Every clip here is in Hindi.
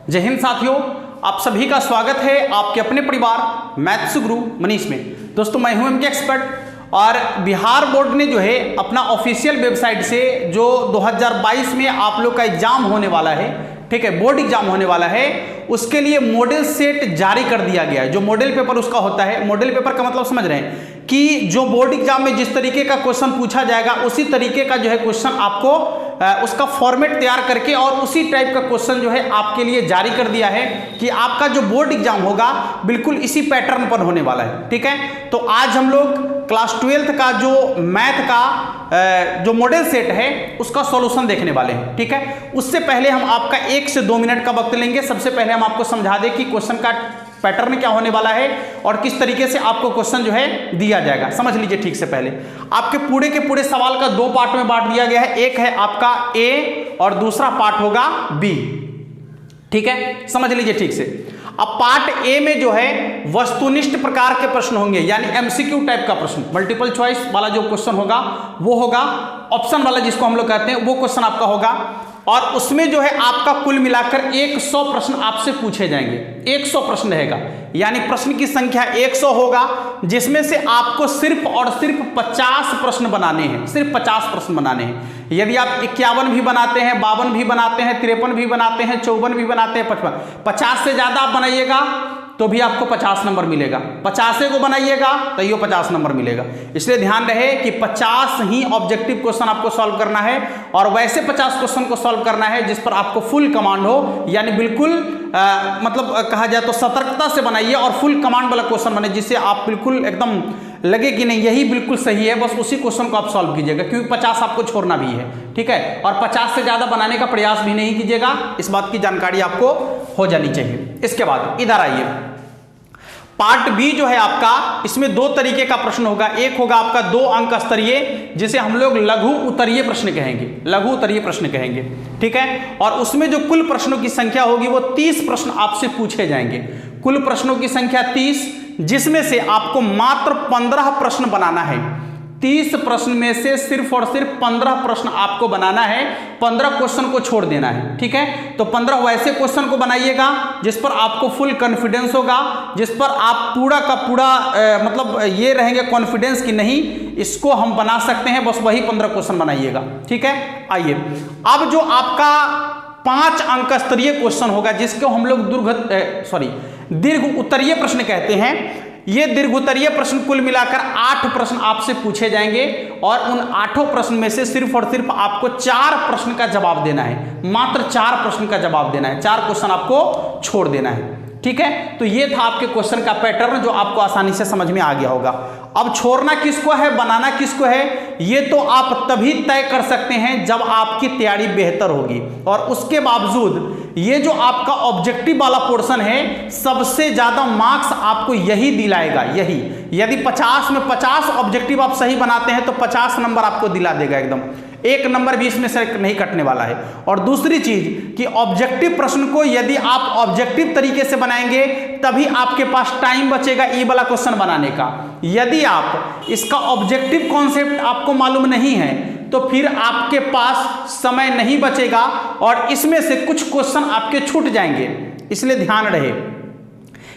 जय हिंद साथियों, आप सभी का स्वागत है आपके अपने परिवार मैथ्स गुरु मनीष में। दोस्तों मैं हूं एमके एक्सपर्ट और बिहार बोर्ड ने जो है अपना ऑफिशियल वेबसाइट से जो 2022 में आप लोग का एग्जाम होने वाला है, ठीक है, बोर्ड एग्जाम होने वाला है, उसके लिए मॉडल सेट जारी कर दिया गया है। जो मॉडल पेपर उसका होता है, मॉडल पेपर का मतलब समझ रहे हैं कि जो बोर्ड एग्जाम में जिस तरीके का क्वेश्चन पूछा जाएगा उसी तरीके का जो है क्वेश्चन आपको उसका फॉर्मेट तैयार करके और उसी टाइप का क्वेश्चन जो है आपके लिए जारी कर दिया है कि आपका जो बोर्ड एग्जाम होगा बिल्कुल इसी पैटर्न पर होने वाला है। ठीक है, तो आज हम लोग क्लास 12th का जो मैथ का जो मॉडल सेट है उसका सॉल्यूशन देखने वाले हैं। ठीक है, उससे पहले हम आपका 1 से 2 मिनट का वक्त लेंगे। सबसे पहले हम आपको समझा दें कि क्वेश्चन का पैटर्न क्या होने वाला है और किस तरीके से आपको क्वेश्चन जो है दिया जाएगा। समझ लीजिए ठीक से पहले आपके पूरे के पूरे सवाल का 2 पार्ट में बांट दिया गया है। एक है आपका ए और दूसरा पार्ट होगा बी। ठीक है, समझ लीजिए ठीक से। अब पार्ट ए में जो है वस्तुनिष्ठ प्रकार के प्रश्न होंगे, यानी एमसीक्यू टाइप का प्रश्न, मल्टीपल चॉइस वाला जो क्वेश्चन होगा वो होगा, ऑप्शन वाला जिसको हम लोग कहते हैं वो क्वेश्चन आपका होगा। और उसमें जो है आपका कुल मिलाकर 100 प्रश्न आपसे पूछे जाएंगे। 100 प्रश्न रहेगा, यानी प्रश्न की संख्या 100 होगा, जिसमें से आपको सिर्फ और सिर्फ 50 प्रश्न बनाने हैं। सिर्फ 50 प्रश्न बनाने हैं। यदि आप 51 भी बनाते हैं, 52 भी बनाते हैं, 53 भी बनाते हैं, 54 भी बनाते हैं, 55, 50 से ज्यादा आप बनाइएगा तो भी आपको 50 नंबर मिलेगा। 50 को बनाइएगा तो ये 50 नंबर मिलेगा। इसलिए ध्यान रहे कि 50 ही ऑब्जेक्टिव क्वेश्चन आपको सॉल्व करना है और वैसे 50 क्वेश्चन को सॉल्व करना है जिस पर आपको फुल कमांड हो, यानी बिल्कुल मतलब कहा जाए तो सतर्कता से बनाइए और फुल कमांड वाला क्वेश्चन बने, जिससे आप बिल्कुल एकदम लगे कि नहीं यही बिल्कुल सही है, बस उसी क्वेश्चन को आप सॉल्व कीजिएगा, क्योंकि 50 आपको छोड़ना भी है। ठीक है, और 50 से ज्यादा बनाने का प्रयास भी नहीं कीजिएगा, इस बात की जानकारी आपको हो जानी चाहिए। इसके बाद इधर आइए, पार्ट बी जो है आपका, इसमें 2 तरीके का प्रश्न होगा। एक होगा आपका 2 अंक स्तरीय, जिसे हम लोग लघु उत्तरीय प्रश्न कहेंगे, लघु उत्तरीय प्रश्न कहेंगे। ठीक है, और उसमें जो कुल प्रश्नों की संख्या होगी वो 30 प्रश्न आपसे पूछे जाएंगे। कुल प्रश्नों की संख्या 30, जिसमें से आपको मात्र 15 प्रश्न बनाना है। 30 प्रश्न में से सिर्फ और सिर्फ 15 प्रश्न आपको बनाना है, 15 क्वेश्चन को छोड़ देना है। ठीक है, तो 15 वैसे क्वेश्चन को बनाइएगा जिस पर आपको फुल कॉन्फिडेंस होगा, जिस पर आप पूरा का पूरा मतलब ये रहेंगे कॉन्फिडेंस कि नहीं इसको हम बना सकते हैं, बस वही 15 क्वेश्चन बनाइएगा। ठीक है, आइए अब जो आपका 5 अंक स्तरीय क्वेश्चन होगा, जिसको हम लोग दीर्घ उत्तरीय प्रश्न कहते हैं। ये दीर्घोत्तरीय प्रश्न कुल मिलाकर 8 प्रश्न आपसे पूछे जाएंगे और उन 8 प्रश्न में से सिर्फ और सिर्फ आपको 4 प्रश्न का जवाब देना है। मात्र 4 प्रश्न का जवाब देना है, 4 क्वेश्चन आपको छोड़ देना है। ठीक है, तो ये था आपके क्वेश्चन का पैटर्न जो आपको आसानी से समझ में आ गया होगा। अब छोड़ना किसको है, बनाना किसको है, ये तो आप तभी तय कर सकते हैं जब आपकी तैयारी बेहतर होगी। और उसके बावजूद ये जो आपका ऑब्जेक्टिव वाला पोर्शन है, सबसे ज्यादा मार्क्स आपको यही दिलाएगा। यही, यदि 50 में 50 ऑब्जेक्टिव आप सही बनाते हैं तो 50 नंबर आपको दिला देगा एकदम, 1 नंबर भी इसमें से नहीं कटने वाला है। और दूसरी चीज कि ऑब्जेक्टिव प्रश्न को यदि आप ऑब्जेक्टिव तरीके से बनाएंगे तभी आपके पास टाइम बचेगा ई वाला क्वेश्चन बनाने का। यदि आप इसका ऑब्जेक्टिव कॉन्सेप्ट आपको मालूम नहीं है तो फिर आपके पास समय नहीं बचेगा और इसमें से कुछ क्वेश्चन आपके छूट जाएंगे। इसलिए ध्यान रहे,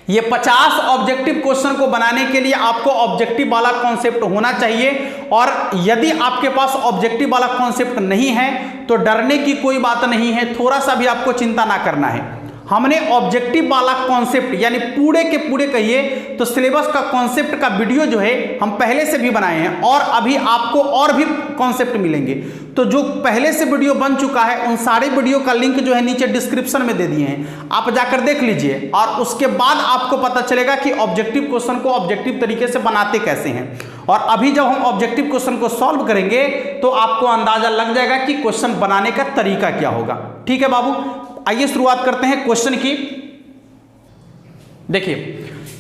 ये 50 ऑब्जेक्टिव क्वेश्चन को बनाने के लिए आपको ऑब्जेक्टिव वाला कॉन्सेप्ट होना चाहिए। और यदि आपके पास ऑब्जेक्टिव वाला कॉन्सेप्ट नहीं है तो डरने की कोई बात नहीं है, थोड़ा सा भी आपको चिंता ना करना है। हमने ऑब्जेक्टिव वाला कॉन्सेप्ट यानी पूरे के पूरे कहिए तो सिलेबस का कॉन्सेप्ट का वीडियो जो है हम पहले से भी बनाए हैं और अभी आपको और भी कॉन्सेप्ट मिलेंगे। तो जो पहले से वीडियो बन चुका है उन सारे वीडियो का लिंक जो है नीचे डिस्क्रिप्शन में दे दिए हैं, आप जाकर देख लीजिए और उसके बाद आपको पता चलेगा कि ऑब्जेक्टिव क्वेश्चन को ऑब्जेक्टिव तरीके से बनाते कैसे हैं। और अभी जब हम ऑब्जेक्टिव क्वेश्चन को सॉल्व करेंगे तो आपको अंदाजा लग जाएगा कि क्वेश्चन बनाने का तरीका क्या होगा। ठीक है बाबू, आइए शुरुआत करते हैं क्वेश्चन की। देखिए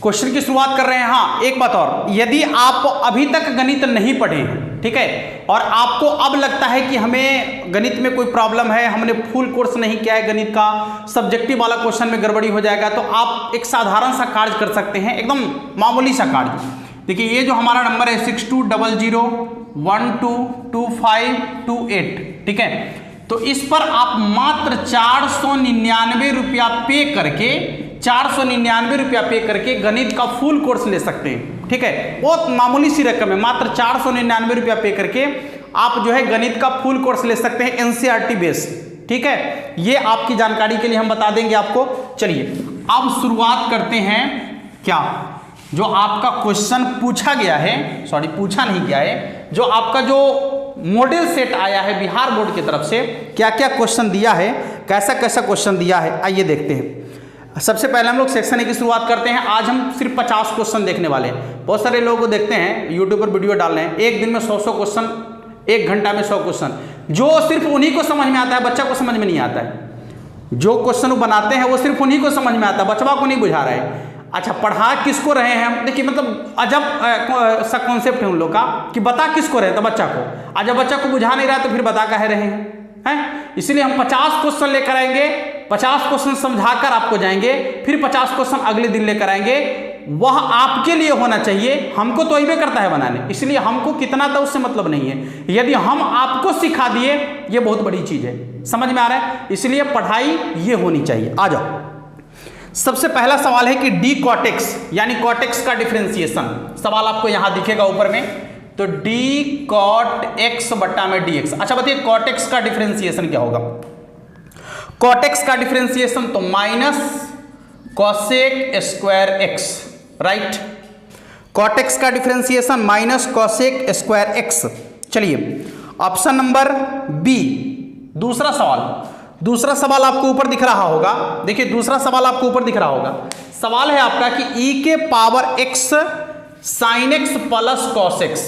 क्वेश्चन की शुरुआत कर रहे हैं। हाँ, एक बात और, यदि आप अभी तक गणित नहीं पढ़े हैं, ठीक है, और आपको अब लगता है कि हमें गणित में कोई प्रॉब्लम है, हमने फुल कोर्स नहीं किया है गणित का, सब्जेक्टिव वाला क्वेश्चन में गड़बड़ी हो जाएगा, तो आप एक साधारण सा कार्य कर सकते हैं, एकदम मामूली सा कार्य। देखिए ये जो हमारा नंबर है 6200122528, ठीक है, तो इस पर आप मात्र 499 रुपया पे करके 499 रुपया पे करके गणित का फुल कोर्स ले सकते हैं। ठीक है, बहुत मामूली सी रकम है, मात्र 499 रुपया पे करके आप जो है गणित का फुल कोर्स ले सकते हैं एनसीईआरटी बेस। ठीक है, ये आपकी जानकारी के लिए हम बता देंगे आपको। चलिए अब शुरुआत करते हैं, क्या जो आपका क्वेश्चन पूछा गया है, सॉरी पूछा नहीं गया है, जो आपका जो मॉडल सेट आया है बिहार बोर्ड की तरफ से, क्या क्या क्वेश्चन दिया है, कैसा कैसा क्वेश्चन दिया है, आइए देखते हैं। सबसे पहले हम लोग सेक्शन ए की शुरुआत करते हैं। आज हम सिर्फ 50 क्वेश्चन देखने वाले हैं। बहुत सारे लोग देखते हैं यूट्यूब पर वीडियो डाल रहे हैं, एक दिन में 100 क्वेश्चन, 1 घंटा में 100 क्वेश्चन, जो सिर्फ उन्हीं को समझ में आता है, बच्चा को समझ में नहीं आता है। जो क्वेश्चन वो बनाते हैं वो सिर्फ उन्हीं को समझ में आता है, बचवा को नहीं बुझा रहा है। अच्छा, पढ़ा किसको रहे हैं हम, देखिए मतलब अजब सा कॉन्सेप्ट है उन लोग का कि बता किसको रहे, तो बच्चा को। जब बच्चा को बुझा नहीं रहा तो फिर बता कह रहे हैं। इसलिए हम 50 क्वेश्चन लेकर आएंगे, 50 क्वेश्चन समझाकर आपको जाएंगे, फिर 50 क्वेश्चन अगले दिन लेकर आएंगे। वह आपके लिए होना चाहिए, हमको तो अइबे करता है बनाने, इसलिए हमको कितना था उससे मतलब नहीं है। यदि हम आपको सिखा दिए, ये बहुत बड़ी चीज है, समझ में आ रहा है। इसलिए पढ़ाई ये होनी चाहिए। आ जाओ, सबसे पहला सवाल है कि डी कॉटेक्स यानी कॉटेक्स का डिफरेंशिएशन। सवाल आपको यहां दिखेगा ऊपर में, तो डी कॉट एक्स बट्टा में डी एक्स। अच्छा बताइए कॉटेक्स का डिफरेंशिएशन क्या होगा। कॉटेक्स का डिफरेंशिएशन तो minus cosec square x, right. Cot x का differentiation minus cosec square x. चलिए ऑप्शन नंबर बी, दूसरा सवाल आपको ऊपर दिख रहा होगा। देखिए दूसरा सवाल आपको ऊपर दिख रहा होगा। सवाल है आपका कि e के power x sine x plus cos x.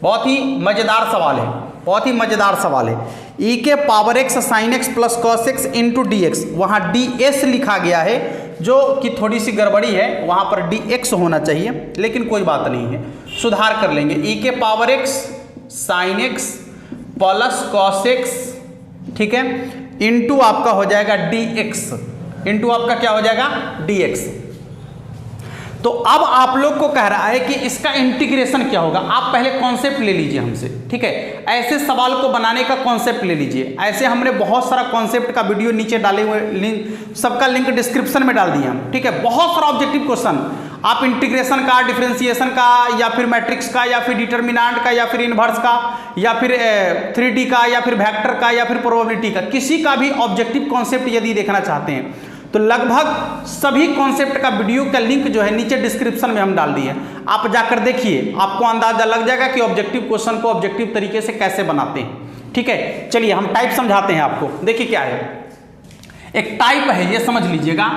बहुत ही मजेदार सवाल है, बहुत ही मजेदार सवाल है। e के power x sine x plus cos x into d x, वहां ds लिखा गया है जो कि थोड़ी सी गड़बड़ी है, वहां पर dx होना चाहिए, लेकिन कोई बात नहीं है, सुधार कर लेंगे। e के power x sine x plus cos x, ठीक है, इंटू आपका हो जाएगा dx, इंटू आपका क्या हो जाएगा dx। तो अब आप लोग को कह रहा है कि इसका इंटीग्रेशन क्या होगा। आप पहले कॉन्सेप्ट ले लीजिए हमसे, ठीक है। ऐसे सवाल को बनाने का कॉन्सेप्ट ले लीजिए। ऐसे हमने बहुत सारा कॉन्सेप्ट का वीडियो नीचे डाले हुए, लिंक सबका लिंक डिस्क्रिप्शन में डाल दिया हम, ठीक है। बहुत सारा ऑब्जेक्टिव क्वेश्चन आप इंटीग्रेशन का, डिफरेंशिएशन का, या फिर मैट्रिक्स का, या फिर डिटर्मिनेंट का, या फिर इनवर्स का, या फिर 3D का, या फिर वेक्टर का, या फिर प्रोबेबिलिटी का, किसी का भी ऑब्जेक्टिव कॉन्सेप्ट यदि देखना चाहते हैं तो लगभग सभी कॉन्सेप्ट का वीडियो का लिंक जो है नीचे डिस्क्रिप्शन में हम डाल दिए। आप जाकर देखिए, आपको अंदाजा लग जाएगा कि ऑब्जेक्टिव क्वेश्चन को ऑब्जेक्टिव तरीके से कैसे बनाते हैं, ठीक है। चलिए हम टाइप समझाते हैं आपको। देखिए क्या है, एक टाइप है, ये समझ लीजिएगा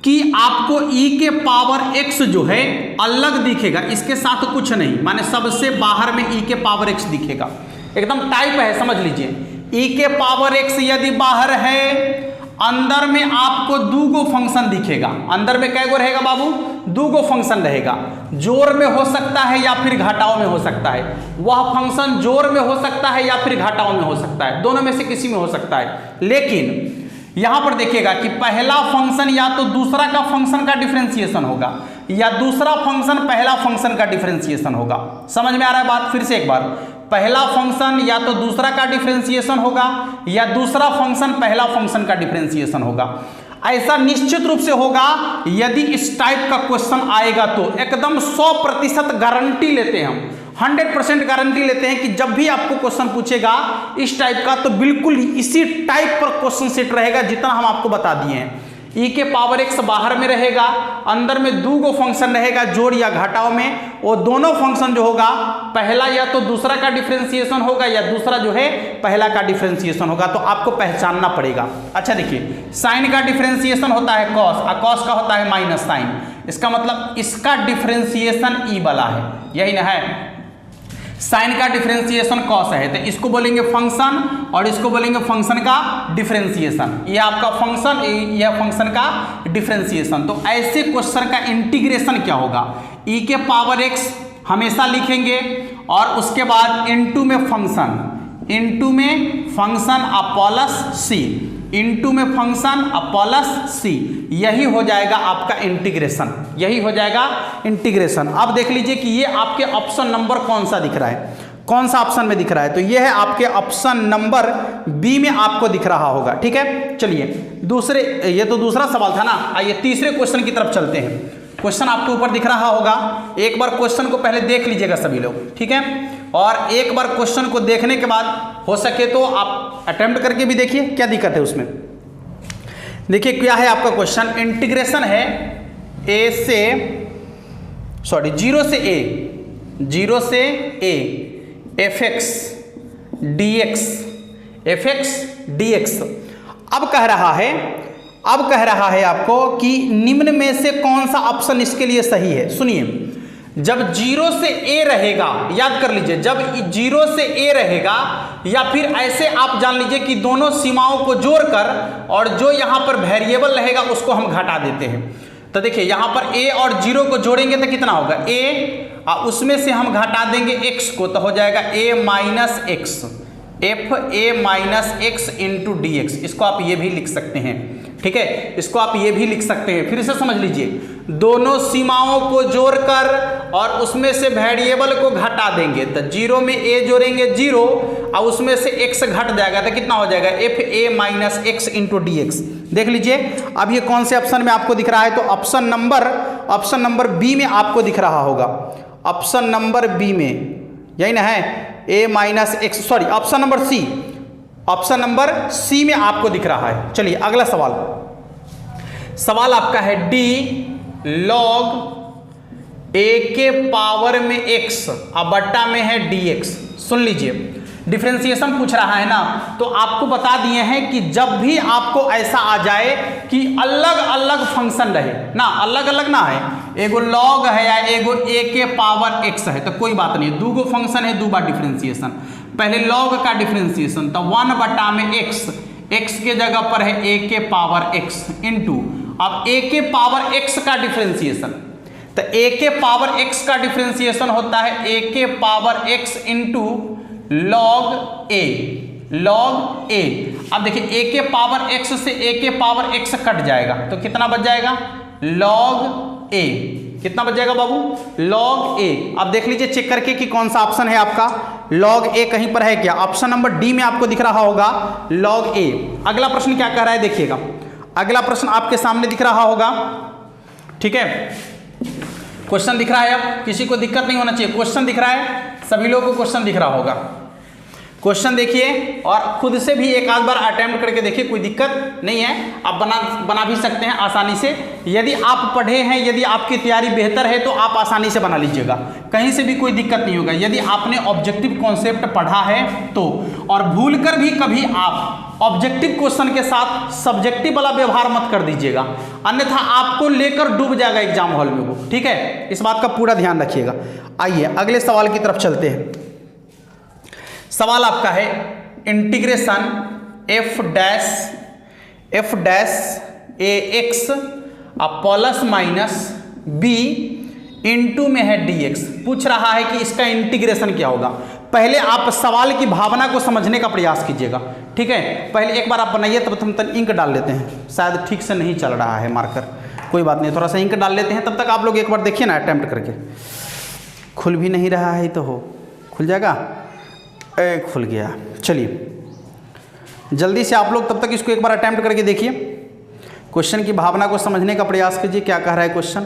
कि आपको e के पावर x जो है अलग दिखेगा, इसके साथ कुछ नहीं, माने सबसे बाहर में e के पावर x दिखेगा, एकदम टाइप है, समझ लीजिए। e के पावर x यदि बाहर है, अंदर में आपको दूगो फंक्शन दिखेगा। अंदर में कै गो रहेगा बाबू, दूगो फंक्शन रहेगा। जोड़ में हो सकता है या फिर घटाव में हो सकता है। वह फंक्शन जोड़ में हो सकता है या फिर घटाव में हो सकता है, दोनों में से किसी में हो सकता है। लेकिन यहां पर देखिएगा कि पहला फंक्शन या तो दूसरा का फंक्शन का डिफरेंशिएशन होगा, या दूसरा फंक्शन पहला फंक्शन का डिफरेंशिएशन होगा। समझ में आ रहा है बात? फिर से एक बार, पहला फंक्शन या तो दूसरा का डिफरेंशिएशन होगा, या दूसरा फंक्शन पहला फंक्शन का डिफरेंशिएशन होगा। ऐसा निश्चित रूप से होगा यदि इस टाइप का क्वेश्चन आएगा तो एकदम 100% गारंटी लेते हैं हम, 100% गारंटी लेते हैं कि जब भी आपको क्वेश्चन पूछेगा इस टाइप का तो बिल्कुल इसी टाइप पर क्वेश्चन सेट रहेगा जितना हम आपको बता दिए हैं। e के पावर x बाहर में रहेगा, अंदर में दूगो फंक्शन रहेगा जोड़ या घटाव में, वो दोनों फंक्शन जो होगा पहला या तो दूसरा का डिफरेंशिएशन होगा, या दूसरा जो है पहला का डिफरेंशिएशन होगा, तो आपको पहचानना पड़ेगा। अच्छा देखिए, साइन का डिफरेंशिएशन होता है कॉस, और कॉस का होता है माइनस साइन। इसका मतलब इसका डिफरेंशिएशन e वाला है, यही ना है। साइन का डिफरेंशिएशन कॉस है, तो इसको बोलेंगे फंक्शन और इसको बोलेंगे फंक्शन का डिफरेंशिएशन। ये आपका फंक्शन, यह फंक्शन का डिफरेंशिएशन। तो ऐसे क्वेश्चन का इंटीग्रेशन क्या होगा, e के पावर x हमेशा लिखेंगे और उसके बाद इनटू में फंक्शन, इनटू में फंक्शन प्लस c, इनटू में फंक्शन प्लस c, यही हो जाएगा आपका इंटीग्रेशन, यही हो जाएगा इंटीग्रेशन। अब देख लीजिए कि ये आपके ऑप्शन नंबर कौन सा दिख रहा है। कौन सा ऑप्शन में दिख रहा है? तो ये है आपके ऑप्शन नंबर बी में आपको दिख रहा होगा। ठीक है, चलिए दूसरे, ये तो दूसरा सवाल था ना, आइए तीसरे क्वेश्चन की तरफ चलते हैं। क्वेश्चन आपके ऊपर दिख रहा होगा, एक बार क्वेश्चन को पहले देख लीजिएगा सभी लोग, ठीक है, और एक बार क्वेश्चन को देखने के बाद हो सके तो आप अटेम्प्ट करके भी देखिए, क्या दिक्कत है उसमें। देखिए क्या है आपका क्वेश्चन, इंटीग्रेशन है जीरो से A F x D x. अब कह रहा है आपको कि निम्न में से कौन सा ऑप्शन इसके लिए सही है। सुनिए, जब 0 से a रहेगा, याद कर लीजिए, जब 0 से a रहेगा, या फिर ऐसे आप जान लीजिए कि दोनों सीमाओं को जोड़कर और जो यहां पर वेरिएबल रहेगा उसको हम घटा देते हैं। तो देखिए यहां पर a और 0 को जोड़ेंगे तो कितना होगा a, उसमें से हम घटा देंगे x को, तो हो जाएगा a minus x, F A minus x into d x. इसको आप ये भी लिख सकते हैं, ठीक है, इसको आप ये भी लिख सकते हैं। फिर से समझ लीजिए, दोनों सीमाओं को जोड़कर और उसमें से वेरिएबल को घटा देंगे, तो 0 में a जोड़ेंगे 0 और उसमें से x घट जाएगा, तो कितना हो जाएगा F A minus x into d x. देख लीजिए अब ये कौन से ऑप्शन में आपको दिख रहा है, तो ऑप्शन नंबर बी में आपको दिख रहा होगा, ऑप्शन नंबर बी में, यही ना है, a minus x, sorry option number C में आपको दिख रहा है। चलिए अगला सवाल आपका है d log a के पावर में x अब बट्टा में है dx। सुन लीजिए, डिफरेंशिएशन पूछ रहा है ना, तो आपको बता दिए हैं कि जब भी आपको ऐसा आ जाए कि अलग अलग फंक्शन रहे ना, अलग अलग ना है, एगो लॉग है या एगो a के पावर x है, तो कोई बात नहीं, दूगो फंक्शन है, दो बार डिफरेंशिएशन। पहले लॉग का डिफरेंशिएशन, तो 1 बटा में x के जगह पर है a के पावर x इंटू, अब a के पावर x का डिफरेंशिएशन, तो a के पावर x का डिफरेंशिएशन होता है a के power x into log a। अब देखिए a के पावर x से a के पावर x कट जाएगा, तो कितना बच जाएगा log a, कितना बच जाएगा बाबू log a। अब देख लीजिए चेक करके कि कौन सा ऑप्शन है आपका, log a कहीं पर है क्या, ऑप्शन नंबर डी में आपको दिख रहा होगा log a। अगला प्रश्न क्या कह रहा है देखिएगा, अगला प्रश्न आपके सामने दिख रहा होगा, ठीक है, क्वेश्चन दिख रहा है, अब किसी को दिक्कत नहीं होना चाहिए, क्वेश्चन दिख रहा है, सभी लोगों को क्वेश्चन दिख रहा होगा। क्वेश्चन देखिए और खुद से भी एक आध बार अटेम्प्ट करके देखिए, कोई दिक्कत नहीं है, आप बना भी सकते हैं आसानी से। यदि आप पढ़े हैं, यदि आपकी तैयारी बेहतर है तो आप आसानी से बना लीजिएगा, कहीं से भी कोई दिक्कत नहीं होगा। यदि आपने ऑब्जेक्टिव कॉन्सेप्ट पढ़ा है तो, और भूलकर भी कभी आप ऑब्जेक्टिव क्वेश्चन के साथ सब्जेक्टिव वाला व्यवहार मत कर दीजिएगा, अन्यथा आपको लेकर डूब जाएगा एग्जाम हॉल में वो, ठीक है, इस बात का पूरा ध्यान रखिएगा। आइए अगले सवाल की तरफ चलते हैं। सवाल आपका है integration f dash a x plus minus b into में है dx। पूछ रहा है कि इसका इंटीग्रेशन क्या होगा। पहले आप सवाल की भावना को समझने का प्रयास कीजिएगा, ठीक है, पहले एक बार आप बनाइए, तब हम इंक डाल लेते हैं, शायद ठीक से नहीं चल रहा है मार्कर, कोई बात नहीं, थोड़ा सा इंक डाल लेते हैं, तब तक आप लोग एक बार देखिए ना अटेम्प्ट करके। खुल भी नहीं रहा है तो खुल जाएगा, खुल गया। चलिए जल्दी से आप लोग तब तक इसको एक बार अटेम्प्ट करके देखिए, क्वेश्चन की भावना को समझने का प्रयास कीजिए, क्या कह रहा है क्वेश्चन।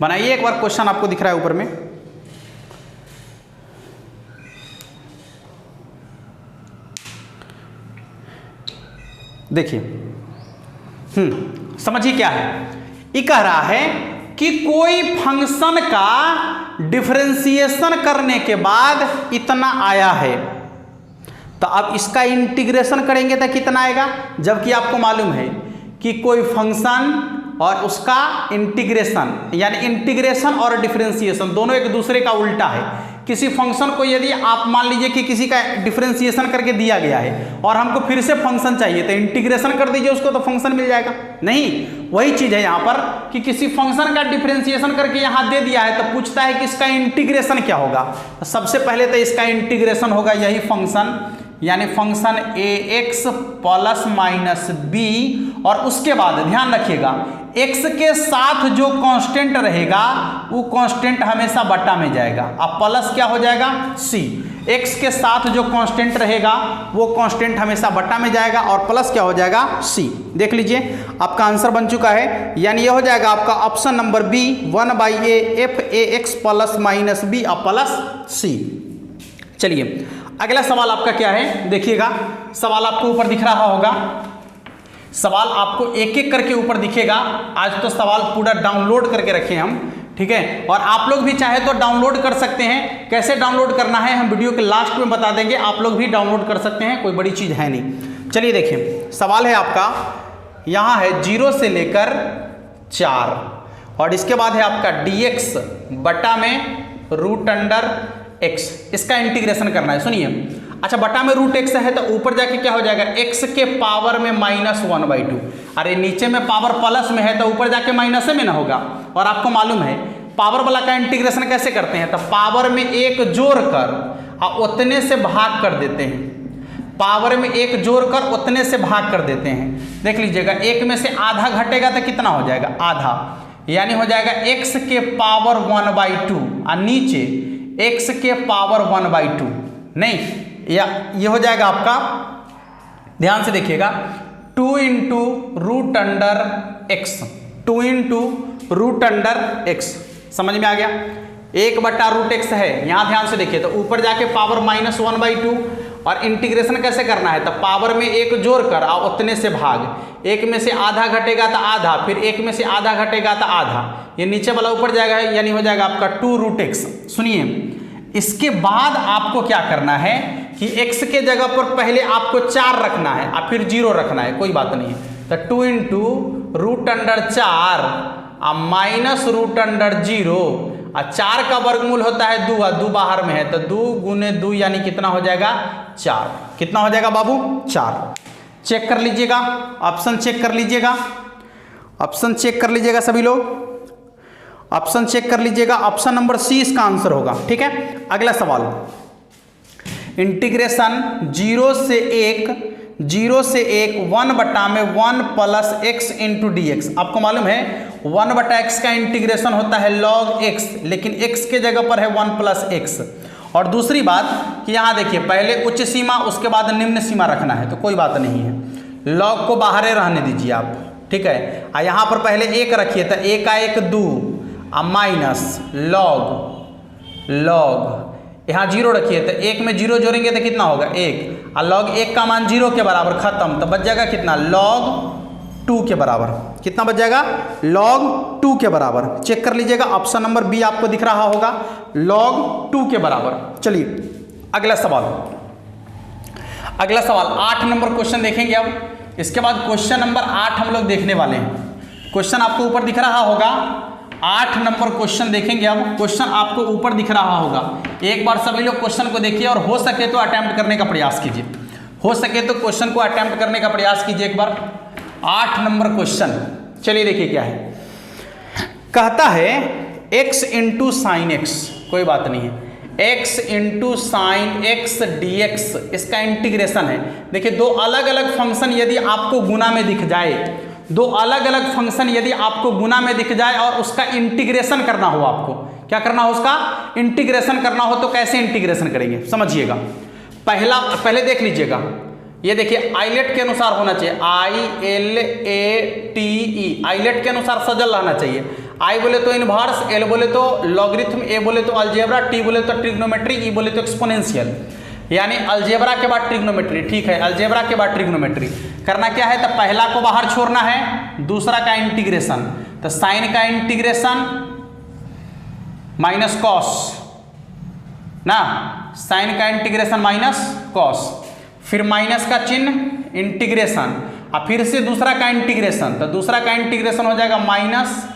बनाइए एक बार, क्वेश्चन आपको दिख रहा है ऊपर में। देखिए समझिए क्या है, ये कह रहा है कि कोई फंक्शन का डिफरेंशिएशन करने के बाद इतना आया है, तो अब इसका इंटीग्रेशन करेंगे तो कितना आएगा, जबकि आपको मालूम है कि कोई फंक्शन और उसका इंटीग्रेशन, यानी इंटीग्रेशन और डिफरेंशिएशन दोनों एक दूसरे का उल्टा है। किसी फंक्शन को यदि आप मान लीजिए कि किसी का डिफरेंशिएशन करके दिया गया है और हमको फिर से फंक्शन चाहिए, तो इंटीग्रेशन कर दीजिए उसको, तो फंक्शन मिल जाएगा। नहीं, वही चीज़ है यहाँ पर कि किसी फंक्शन का डिफरेंशिएशन करके यहाँ दे दिया है, तो पूछता है कि इसका इंटीग्रेशन क्या होगा। सबसे पहले तो इसका इंटीग्रेशन होगा यही फंक्शन यानी फंक्शन ए एक्स प्लस माइनस बी, और उसके बाद ध्यान रखिएगा x के साथ जो कांस्टेंट रहेगा वो कांस्टेंट हमेशा बटा में जाएगा। अब प्लस क्या हो जाएगा c, x के साथ जो कांस्टेंट रहेगा वो कांस्टेंट हमेशा बटा में जाएगा और प्लस क्या हो जाएगा c। देख लीजिए आपका आंसर बन चुका है, यानी ये हो जाएगा आपका option number B 1/a f a x plus minus B plus c। चलिए अगला सवाल आपका क्या है, देखिएगा सवाल आपको ऊपर दिख रहा होगा, सवाल आपको एक एक करके ऊपर दिखेगा। आज तो सवाल पूरा डाउनलोड करके रखे हम, ठीक है, और आप लोग भी चाहे तो डाउनलोड कर सकते हैं। कैसे डाउनलोड करना है हम वीडियो के लास्ट में बता देंगे, आप लोग भी डाउनलोड कर सकते हैं, कोई बड़ी चीज़ है नहीं। चलिए देखिए सवाल है आपका, यहाँ है 0 से लेकर 4 और इसके बाद है आपका dx बटा में रूट अंडर x, इसका इंटीग्रेशन करना है। सुनिए, अच्छा बटा में रूट x है तो ऊपर जाके क्या हो जाएगा x के पावर में -1/2। अरे नीचे में पावर प्लस में है तो ऊपर जाके माइनस में ना होगा, और आपको मालूम है पावर वाला का इंटीग्रेशन कैसे करते हैं, तो पावर में 1 जोड़ कर और उतने से भाग कर देते हैं। पावर में 1 जोड़ कर उतने से भाग कर देते हैं। देख लीजिएगा 1 में से आधा घटेगा तो कितना हो जाएगा आधा, यानी हो जाएगा x के पावर 1/2 और नीचे x के पावर 1/2 नहीं, या ये हो जाएगा आपका, ध्यान से देखिएगा 2 into root under x, 2 into root under x. समझ में आ गया, 1/√x है, यहाँ ध्यान से देखिए तो ऊपर जाके पावर -1/2 और इंटीग्रेशन कैसे करना है, तो पावर में 1 जोड़ कर और उतने से भाग, 1 में से आधा घटेगा तो आधा, फिर 1 में से आधा घटेगा तो आधा, ये नीचे वाला ऊपर जाएगा, यानी हो जाएगा आपका 2√x। सुनिए इसके बाद आपको क्या करना है कि x के जगह पर पहले आपको 4 रखना है और फिर 0 रखना है, कोई बात नहीं है। तो 2 इंटू रूट अंडर 4 और माइनस रूट अंडर 0 और 4 का वर्गमूल होता है 2 और 2 बाहर में है तो 2 गुने 2 यानी कितना हो जाएगा 4। कितना हो जाएगा बाबू 4। चेक कर लीजिएगा, ऑप्शन चेक कर लीजिएगा, ऑप्शन चेक कर लीजिएगा सभी लोग, ऑप्शन चेक कर लीजिएगा, ऑप्शन नंबर सी इसका आंसर होगा। ठीक है, अगला सवाल इंटीग्रेशन 0 से 1 1 बटा में 1 plus x into d x. आपको मालूम है 1 बटा x का इंटीग्रेशन होता है log x, लेकिन x के जगह पर है 1 प्लस x। और दूसरी बात कि यहाँ देखिए पहले उच्च सीमा उसके बाद निम्न सीमा रखना है, तो कोई बात नहीं है, log को बाहर रहने दीजिए आप, ठीक है। और यहाँ पर पहले 1 रखिए तो 1 का 1 2 और माइनस log यहाँ 0 रखिए तो 1 में 0 जोड़ेंगे तो कितना होगा 1 और log 1 का मान 0 के बराबर, खत्म, तो बच जाएगा कितना log 2 के बराबर। कितना बच जाएगा log 2 के बराबर। चेक कर लीजिएगा, ऑप्शन नंबर बी आपको दिख रहा होगा log 2 के बराबर। चलिए अगला सवाल, अगला सवाल 8 नंबर क्वेश्चन देखेंगे अब। इसके बाद क्वेश्चन नंबर 8 हम लोग देखने वाले हैं। क्वेश्चन आपको ऊपर दिख रहा होगा, 8 नंबर क्वेश्चन देखेंगे अब। क्वेश्चन आपको ऊपर दिख रहा होगा, एक बार सभी लोग क्वेश्चन को देखिए और हो सके तो अटेम्प्ट करने का प्रयास कीजिए, हो सके तो क्वेश्चन को अटेम्प्ट करने का प्रयास कीजिए एक बार। 8 नंबर क्वेश्चन, चलिए देखिए क्या है। कहता है x इंटू साइन एक्स, कोई बात नहीं है, x into sine x D x, इसका इंटीग्रेशन है। देखिए दो अलग अलग फंक्शन यदि आपको गुना में दिख जाए, दो अलग अलग फंक्शन यदि आपको गुना में दिख जाए और उसका इंटीग्रेशन करना हो, आपको क्या करना हो, उसका इंटीग्रेशन करना हो, तो कैसे इंटीग्रेशन करेंगे समझिएगा। पहले देख लीजिएगा, ये देखिए आइलेट के अनुसार होना चाहिए, ILATE, आइलेट के अनुसार सजल रहना चाहिए। I बोले तो इनवर्स, L बोले तो लॉगरिथम, A बोले तो अलजेब्रा, T बोले तो ट्रिग्नोमेट्री, E बोले तो एक्सपोनेंशियल, यानी अलजेब्रा के बाद ट्रिग्नोमेट्री। ठीक है, अलजेब्रा के बाद ट्रिग्नोमेट्री करना क्या है, तो पहला को बाहर छोड़ना है, दूसरा का इंटीग्रेशन, तो साइन का इंटीग्रेशन माइनस कॉस ना, साइन का इंटीग्रेशन माइनस कॉस, फिर माइनस का चिन्ह इंटीग्रेशन और फिर से दूसरा का इंटीग्रेशन, तो दूसरा का इंटीग्रेशन हो जाएगा माइनस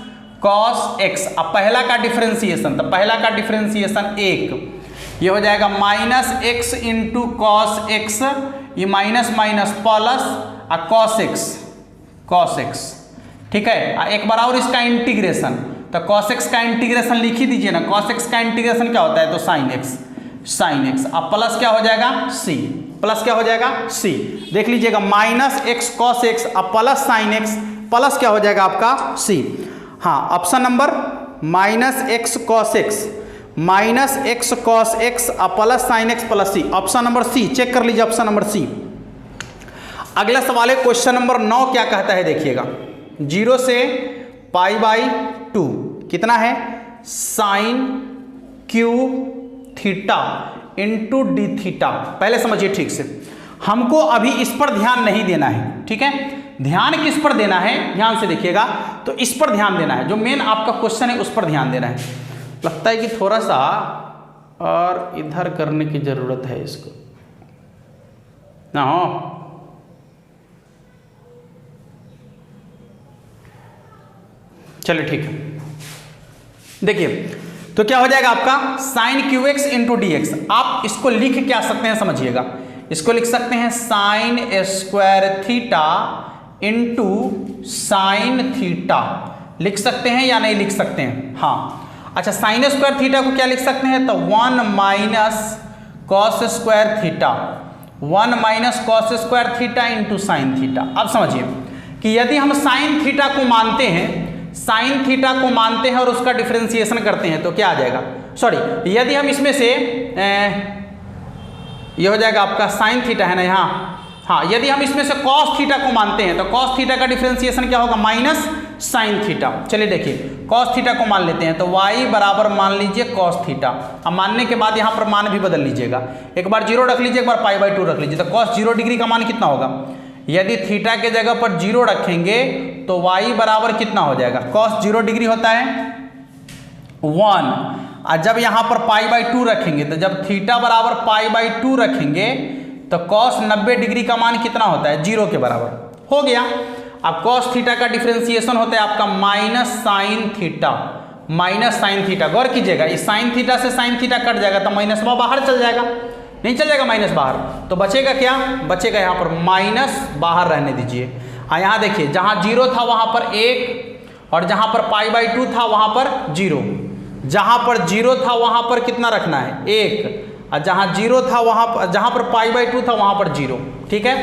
कॉस एक्स। अब पहला का डिफरेंशिएशन, तो पहला का डिफरेंशिएशन 1, ये हो जाएगा minus x into cos x, ये माइनस माइनस प्लस और कॉस एक्स, ठीक है। एक बार और इसका इंटीग्रेशन, तो कॉस एक्स का इंटीग्रेशन लिख ही दीजिए ना, कॉस एक्स का इंटीग्रेशन क्या होता है, तो साइन एक्स, अब प्लस क्या हो जाएगा सी, प्लस क्या हो जाएगा सी। देख लीजिएगा माइनस एक्स कॉस एक्स अब प्लस साइन एक्स प्लस क्या हो जाएगा आपका सी। हाँ option number minus x cos x अब प्लस साइन एक्स प्लस सी, ऑप्शन नंबर सी चेक कर लीजिए, ऑप्शन नंबर सी। अगला सवाल है क्वेश्चन नंबर 9 क्या कहता है देखिएगा, 0 से π/2 कितना है sine cube theta into D theta. पहले समझिए ठीक से, हमको अभी इस पर ध्यान नहीं देना है, ठीक है। ध्यान किस पर देना है, ध्यान से देखिएगा, तो इस पर ध्यान देना है, जो मेन आपका क्वेश्चन है उस पर ध्यान देना है। लगता है कि थोड़ा सा और इधर करने की जरूरत है इसको ना हो। चलिए ठीक है, देखिए तो क्या हो जाएगा आपका sine cube x into d x. आप इसको लिख क्या सकते हैं समझिएगा, इसको लिख सकते हैं sine square theta into sine theta, लिख सकते हैं या नहीं लिख सकते हैं। हाँ अच्छा, साइन स्क्वायर थीटा को क्या लिख सकते हैं, तो 1 minus cos square theta, 1 minus cos square theta into sine theta. अब समझिए कि यदि हम साइन थीटा को मानते हैं, साइन थीटा को मानते हैं और उसका डिफरेंशिएशन करते हैं तो क्या आ जाएगा, सॉरी यदि हम इसमें से ये हो जाएगा आपका साइन थीटा है ना यहाँ, हाँ यदि हम इसमें से कॉस थीटा को मानते हैं तो कॉस थीटा का डिफरेंशिएशन क्या होगा माइनस साइन थीटा। चलिए देखिए कॉस थीटा को मान लेते हैं तो y बराबर मान लीजिए कॉस थीटा। अब मानने के बाद यहाँ पर मान भी बदल लीजिएगा, एक बार 0 रख लीजिए, एक बार π/2 रख लीजिए, तो कॉस 0 डिग्री का मान कितना होगा, यदि थीटा के जगह पर 0 रखेंगे तो y बराबर कितना हो जाएगा, कॉस 0 डिग्री होता है 1, और जब यहाँ पर π/2 रखेंगे तो जब थीटा बराबर π/2 रखेंगे तो कॉस 90 डिग्री का मान कितना होता है 0 के बराबर हो गया। अब कॉस थीटा का डिफरेंशिएशन होता है आपका minus sine theta, minus sine theta. गौर कीजिएगा इस साइन थीटा से साइन थीटा कट जाएगा तो माइनस बाहर चल जाएगा, नहीं चल जाएगा माइनस बाहर, तो बचेगा क्या, बचेगा यहाँ पर माइनस बाहर रहने दीजिए। हाँ यहाँ देखिए जहाँ 0 था वहाँ पर 1 और जहाँ पर π/2 था वहाँ पर 0, जहाँ पर 0 था वहाँ पर कितना रखना है 1, और जहाँ 0 था वहाँ पर, जहाँ पर π/2 था वहाँ पर 0, ठीक है।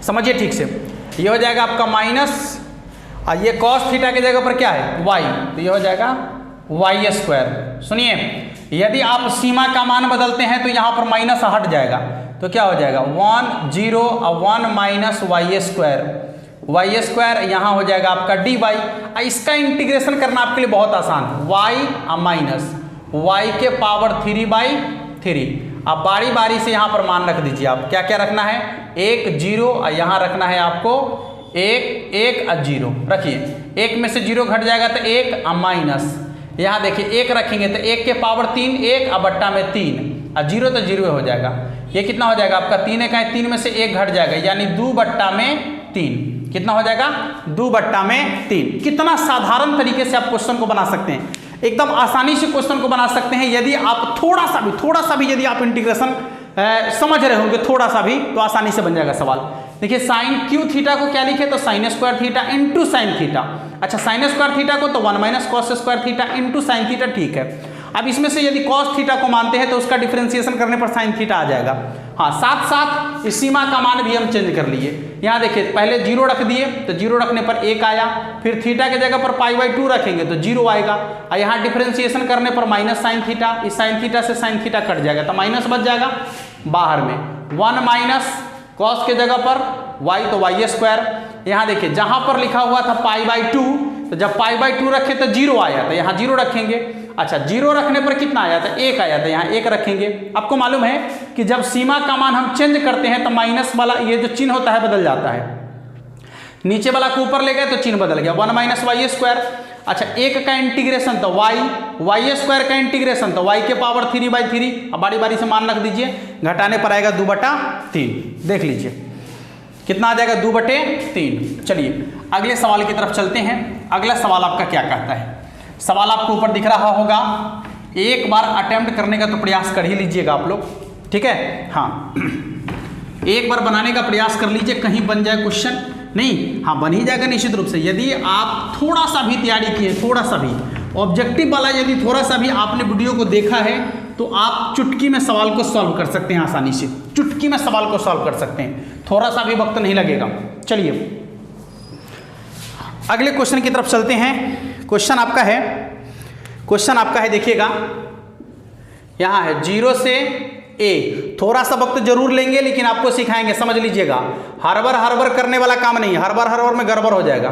समझिए ठीक से, ये हो जाएगा आपका माइनस, और ये कॉस थीटा की जगह पर क्या है y, तो ये हो जाएगा y स्क्वायर। सुनिए यदि आप सीमा का मान बदलते हैं तो यहाँ पर माइनस हट जाएगा, तो क्या हो जाएगा 1 0 और 1 माइनस y स्क्वायर यहाँ हो जाएगा आपका dy। इसका इंटीग्रेशन करना आपके लिए बहुत आसान है, y माइनस y के पावर 3/3। अब बारी बारी से यहाँ पर मान रख दीजिए, आप क्या क्या रखना है 1 0 और यहाँ रखना है आपको 1 1 और 0 रखिए, 1 में से 0 घट जाएगा तो 1 माइनस, यहाँ देखिए 1 रखेंगे तो 1 के पावर 3 1 और बट्टा में 3 और 0 तो 0 हो जाएगा। ये कितना हो जाएगा आपका 3 1 है, 3 में से 1 घट जाएगा यानी 2/3। कितना हो जाएगा 2/3। कितना साधारण तरीके से आप क्वेश्चन को बना सकते हैं, एकदम आसानी से क्वेश्चन को बना सकते हैं। यदि आप थोड़ा सा भी यदि आप इंटीग्रेशन समझ रहे होंगे थोड़ा सा भी, तो आसानी से बन जाएगा सवाल। देखिए साइन क्यू थीटा को क्या लिखे, तो sine square theta into sine theta. अच्छा साइन स्क्वायर थीटा को तो 1 minus cos square theta into sine theta, ठीक है। अब इसमें से यदि कॉस थीटा को मानते हैं तो उसका डिफरेंशिएशन करने पर साइन थीटा आ जाएगा। हाँ साथ साथ इस सीमा का मान भी हम चेंज कर लिए, यहाँ देखिए पहले 0 रख दिए तो 0 रखने पर 1 आया, फिर थीटा के जगह पर π/2 रखेंगे तो 0 आएगा, और यहाँ डिफरेंशिएशन करने पर माइनस साइन थीटा, इस साइन थीटा से साइन थीटा कट जाएगा तो माइनस बच जाएगा बाहर में, 1 माइनस कॉस के जगह पर y तो y स्क्वायर। यहाँ देखिए जहाँ पर लिखा हुआ था π/2 तो जब π/2 रखे तो 0 आया तो यहाँ 0 रखेंगे। अच्छा 0 रखने पर कितना आया था 1 आया था, यहाँ 1 रखेंगे। आपको मालूम है कि जब सीमा का मान हम चेंज करते हैं तो माइनस वाला ये जो चिन्ह होता है बदल जाता है, नीचे वाला को ऊपर ले गए तो चिन्ह बदल गया, 1 माइनस y स्क्वायर। अच्छा 1 का इंटीग्रेशन तो y स्क्वायर का इंटीग्रेशन तो y के पावर 3/3। अब बारी बारी से मान रख दीजिए, घटाने पर आएगा 2/3। देख लीजिए कितना आ जाएगा 2/3। चलिए अगले सवाल की तरफ चलते हैं। अगला सवाल आपका क्या कहता है, सवाल आपको ऊपर दिख रहा होगा, एक बार अटेम्प्ट करने का तो प्रयास कर ही लीजिएगा आप लोग, ठीक है। हाँ एक बार बनाने का प्रयास कर लीजिए, कहीं बन जाए क्वेश्चन, नहीं हाँ बन ही जाएगा निश्चित रूप से। यदि आप थोड़ा सा भी तैयारी किए, थोड़ा सा भी ऑब्जेक्टिव वाला यदि थोड़ा सा भी आपने वीडियो को देखा है तो आप चुटकी में सवाल को सॉल्व कर सकते हैं आसानी से, चुटकी में सवाल को सॉल्व कर सकते हैं, थोड़ा सा भी वक्त नहीं लगेगा। चलिए अगले क्वेश्चन की तरफ चलते हैं। क्वेश्चन आपका है देखिएगा, यहाँ है 0 से a। थोड़ा सा वक्त जरूर लेंगे लेकिन आपको सिखाएंगे, समझ लीजिएगा। हर करने वाला काम नहीं है, हर में गड़बड़ हो जाएगा।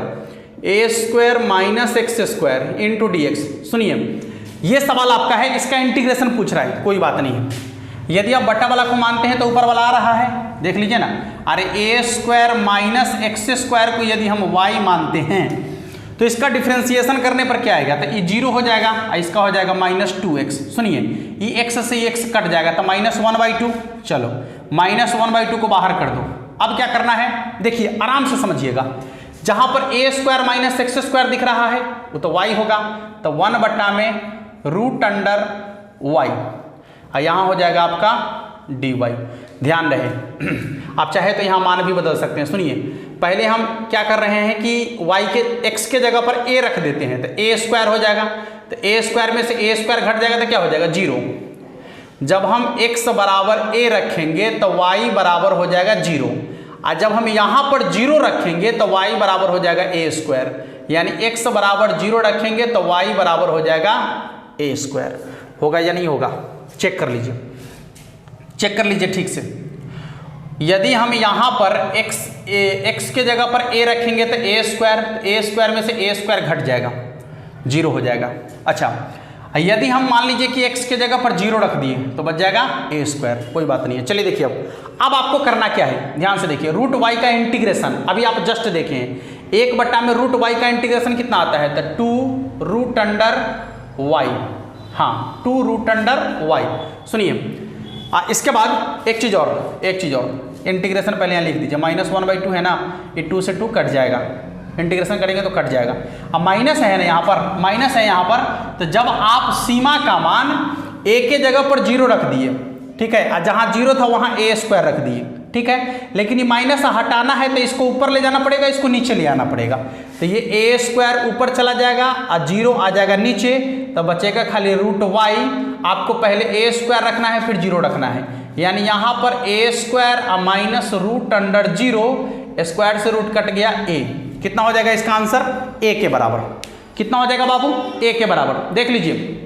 a² - x² into dx। सुनिए, ये सवाल आपका है, इसका इंटीग्रेशन पूछ रहा है, कोई बात नहीं है। यदि आप बट्टा वाला को मानते हैं तो ऊपर वाला आ रहा है, देख लीजिए ना। अरे a² - x² को यदि हम y मानते हैं तो इसका डिफ्रेंसिएशन करने पर क्या आएगा, तो ये 0 हो जाएगा, इसका हो जाएगा -2x। सुनिए, ये x से x कट जाएगा तो -1/2। चलो -1/2 को बाहर कर दो। अब क्या करना है, देखिए आराम से समझिएगा। जहां पर a² - x² दिख रहा है वो तो y होगा, तो 1/√y, और यहाँ हो जाएगा आपका dy। ध्यान रहे, आप चाहे तो यहाँ मान भी बदल सकते हैं। सुनिए, पहले हम क्या कर रहे हैं कि y के x के जगह पर a रख देते हैं, तो a² हो जाएगा, तो a² में से a² घट जाएगा तो क्या हो जाएगा 0। जब हम x बराबर a रखेंगे तो y बराबर हो जाएगा 0, और जब हम यहाँ पर 0 रखेंगे तो y बराबर हो जाएगा a², यानी x बराबर 0 रखेंगे तो y बराबर हो जाएगा a²। होगा या नहीं होगा, चेक कर लीजिए, चेक कर लीजिए ठीक से। यदि हम यहाँ पर x के जगह पर a रखेंगे तो a² में से a² घट जाएगा, 0 हो जाएगा। अच्छा, यदि हम मान लीजिए कि x के जगह पर 0 रख दिए तो बच जाएगा a², कोई बात नहीं है। चलिए देखिए, अब आपको करना क्या है, ध्यान से देखिए। √y का इंटीग्रेशन अभी आप जस्ट देखें, 1/√y का इंटीग्रेशन कितना आता है, तो 2√y। हाँ, 2√y। सुनिए, इसके बाद एक चीज़ और, इंटीग्रेशन पहले यहाँ लिख दीजिए। -1/2 है ना, ये 2 से 2 कट जाएगा, इंटीग्रेशन करेंगे तो कट जाएगा। अब माइनस है ना यहाँ पर, माइनस है यहाँ पर, तो जब आप सीमा का मान a के जगह पर 0 रख दिए, ठीक है, जहाँ 0 था वहाँ a² रख दिए, ठीक है, लेकिन ये माइनस हटाना है तो इसको ऊपर ले जाना पड़ेगा, इसको नीचे ले आना पड़ेगा। तो ये a² ऊपर चला जाएगा और 0 आ जाएगा नीचे, तो बचेगा खाली √y। आपको पहले a² रखना है फिर 0 रखना है, यानी यहाँ पर a² -√0, स्क्वायर से रूट कट गया a। कितना हो जाएगा इसका आंसर, a के बराबर। कितना हो जाएगा बाबू, a के बराबर। देख लीजिए,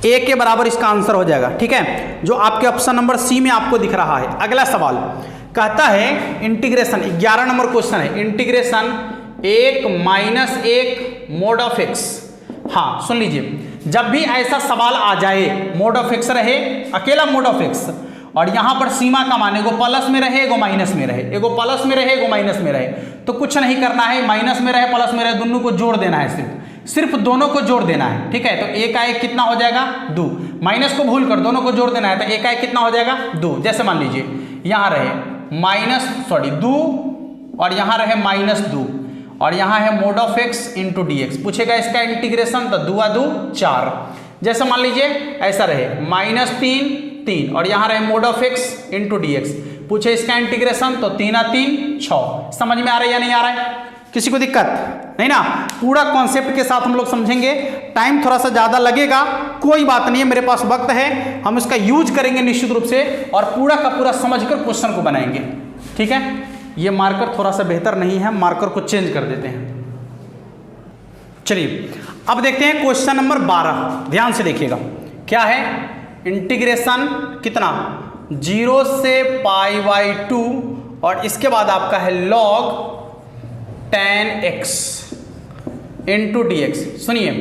a के बराबर इसका आंसर हो जाएगा, ठीक है, जो आपके ऑप्शन नंबर सी में आपको दिख रहा है। अगला सवाल कहता है इंटीग्रेशन, 11 नंबर क्वेश्चन है, इंटीग्रेशन 1 - 1 mod ऑफ x। हाँ सुन लीजिए, जब भी ऐसा सवाल आ जाए, मोड ऑफ x रहे, अकेला मोड ऑफ x, और यहाँ पर सीमा का मान एगो प्लस में रहे एगो माइनस में रहे, एगो प्लस में रहे एगो माइनस में रहे, तो कुछ नहीं करना है, माइनस में रहे प्लस में रहे दोनों को जोड़ देना है, सिर्फ दोनों को जोड़ देना है, ठीक है। तो 1 का 1 कितना हो जाएगा 2, माइनस को भूल कर दोनों को जोड़ देना है, तो 1 का 1 कितना हो जाएगा 2। जैसे मान लीजिए यहाँ रहे 2 और यहाँ रहे -2, और यहाँ है mod of x into dx। पूछेगा इसका इंटीग्रेशन, तो 2 × 2 4। जैसे मान लीजिए ऐसा रहे -3 और यहाँ रहे mod of x into dx। पूछे इसका इंटीग्रेशन, तो 3 × 3 6। समझ में आ रहा है या नहीं आ रहा है, किसी को दिक्कत नहीं ना। पूरा कॉन्सेप्ट के साथ हम लोग समझेंगे, टाइम थोड़ा सा ज़्यादा लगेगा, कोई बात नहीं है, मेरे पास वक्त है, हम इसका यूज करेंगे निश्चित रूप से, और पूरा का पूरा समझकर क्वेश्चन को बनाएंगे, ठीक है। ये मार्कर थोड़ा सा बेहतर नहीं है, मार्कर को चेंज कर देते हैं। चलिए अब देखते हैं क्वेश्चन नंबर 12, ध्यान से देखिएगा। क्या है, इंटीग्रेशन कितना 0 से π/2, और इसके बाद आपका है log 10x इंटू dx। सुनिए